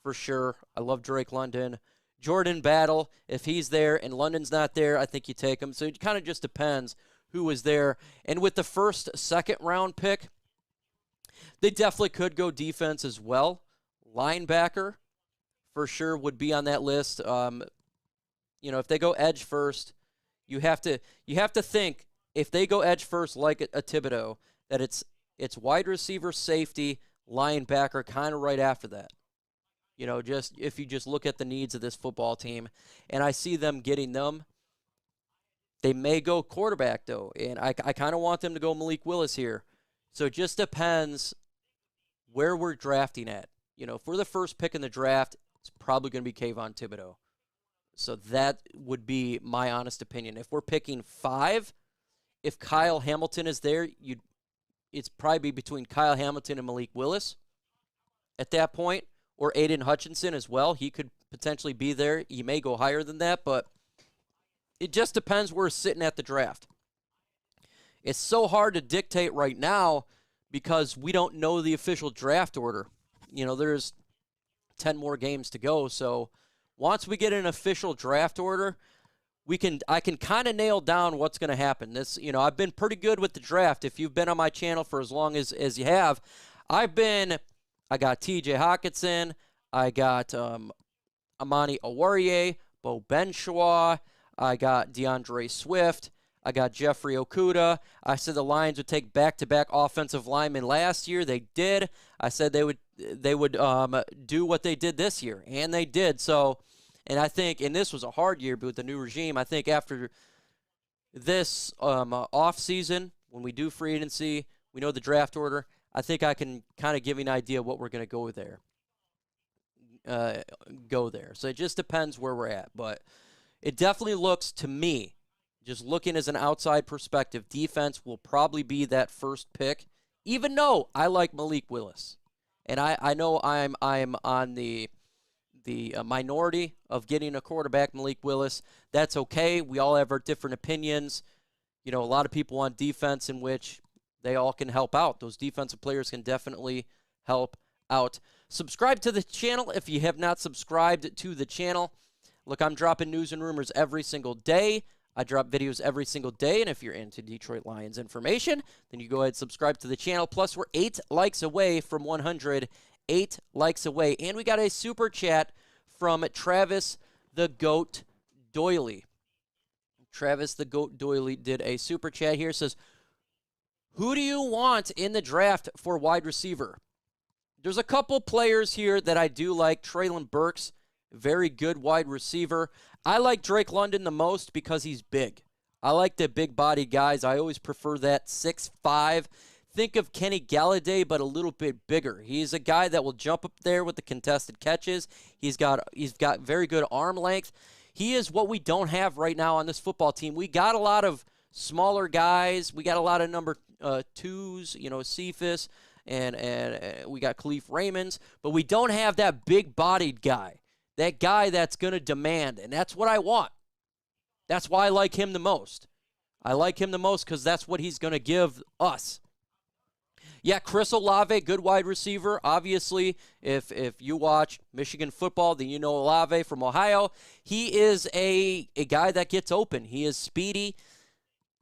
for sure. I love Drake London. Jordan Battle, if he's there and London's not there, I think you take him. So it kind of just depends who is there. And with the first, second-round pick, they definitely could go defense as well. Linebacker, for sure, would be on that list. If they go edge first, you have to think, if they go edge first like a Thibodeaux, that it's wide receiver, safety, linebacker, kind of right after that. Just if you just look at the needs of this football team, and I see them getting them. They may go quarterback though, and I kind of want them to go Malik Willis here. So it just depends where we're drafting at. If we're the first pick in the draft, it's probably going to be Kayvon Thibodeaux. So that would be my honest opinion. If we're picking 5, if Kyle Hamilton is there, it's probably between Kyle Hamilton and Malik Willis at that point, or Aiden Hutchinson as well. He could potentially be there. He may go higher than that, but it just depends where we're sitting at the draft. It's so hard to dictate right now because we don't know the official draft order. There's 10 more games to go. So once we get an official draft order, I can kind of nail down what's going to happen. I've been pretty good with the draft. If you've been on my channel for as long as you have, I got TJ Hawkinson, I got Amani Oruwariye, Bo Benshaw, I got DeAndre Swift, I got Jeffrey Okudah. I said the Lions would take back-to-back offensive linemen last year. They did. I said they would do what they did this year, and they did. So, and I think, and this was a hard year, but with the new regime, I think after this off season, when we do free agency, we know the draft order. I think I can kind of give you an idea what we're going to go there. So it just depends where we're at, but it definitely looks to me, just looking as an outside perspective, defense will probably be that first pick, even though I like Malik Willis. And I know I'm on the minority of getting a quarterback, Malik Willis. That's okay. We all have our different opinions. A lot of people on defense in which they all can help out. Those defensive players can definitely help out. Subscribe to the channel if you have not subscribed to the channel. Look, I'm dropping news and rumors every single day. I drop videos every single day, and if you're into Detroit Lions information, then you go ahead and subscribe to the channel. Plus, we're 8 likes away from 100. 8 likes away. And we got a super chat from Travis the Goat Doyley. Travis the Goat Doily did a super chat here. Says, who do you want in the draft for wide receiver? There's a couple players here that I do like. Treylon Burks, very good wide receiver. I like Drake London the most because he's big. I like the big-bodied guys. I always prefer that 6'5". Think of Kenny Galladay, but a little bit bigger. He's a guy that will jump up there with the contested catches. He's got very good arm length. He is what we don't have right now on this football team. We got a lot of smaller guys. We got a lot of number twos, Cephas, and we got Khalif Raymonds, but we don't have that big-bodied guy, that guy that's going to demand, and that's what I want. That's why I like him the most. I like him the most because that's what he's going to give us. Yeah, Chris Olave, good wide receiver. Obviously, if you watch Michigan football, then you know Olave from Ohio. He is a guy that gets open. He is speedy,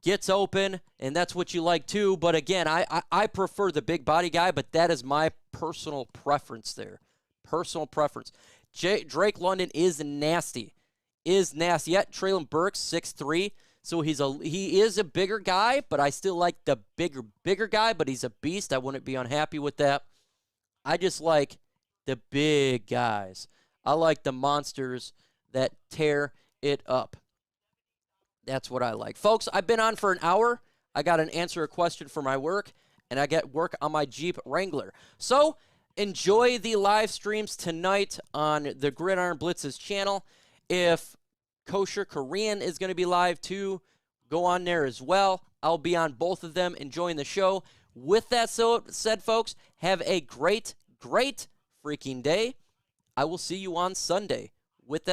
gets open, and that's what you like too. But again, I prefer the big body guy, but that is my personal preference there. Personal preference. Drake London is nasty. Yet Treylon Burks, 6'3", so he is a bigger guy, but I still like the bigger guy, but he's a beast. I wouldn't be unhappy with that. I just like the big guys. I like the monsters that tear it up. That's what I like. Folks, I've been on for an hour. I got an answer a question for my work, and I get work on my Jeep Wrangler. So enjoy the live streams tonight on the Gridiron Blitz's channel. If Kosher Korean is going to be live too, go on there as well. I'll be on both of them enjoying the show. With that said, folks, have a great freaking day. I will see you on Sunday. With that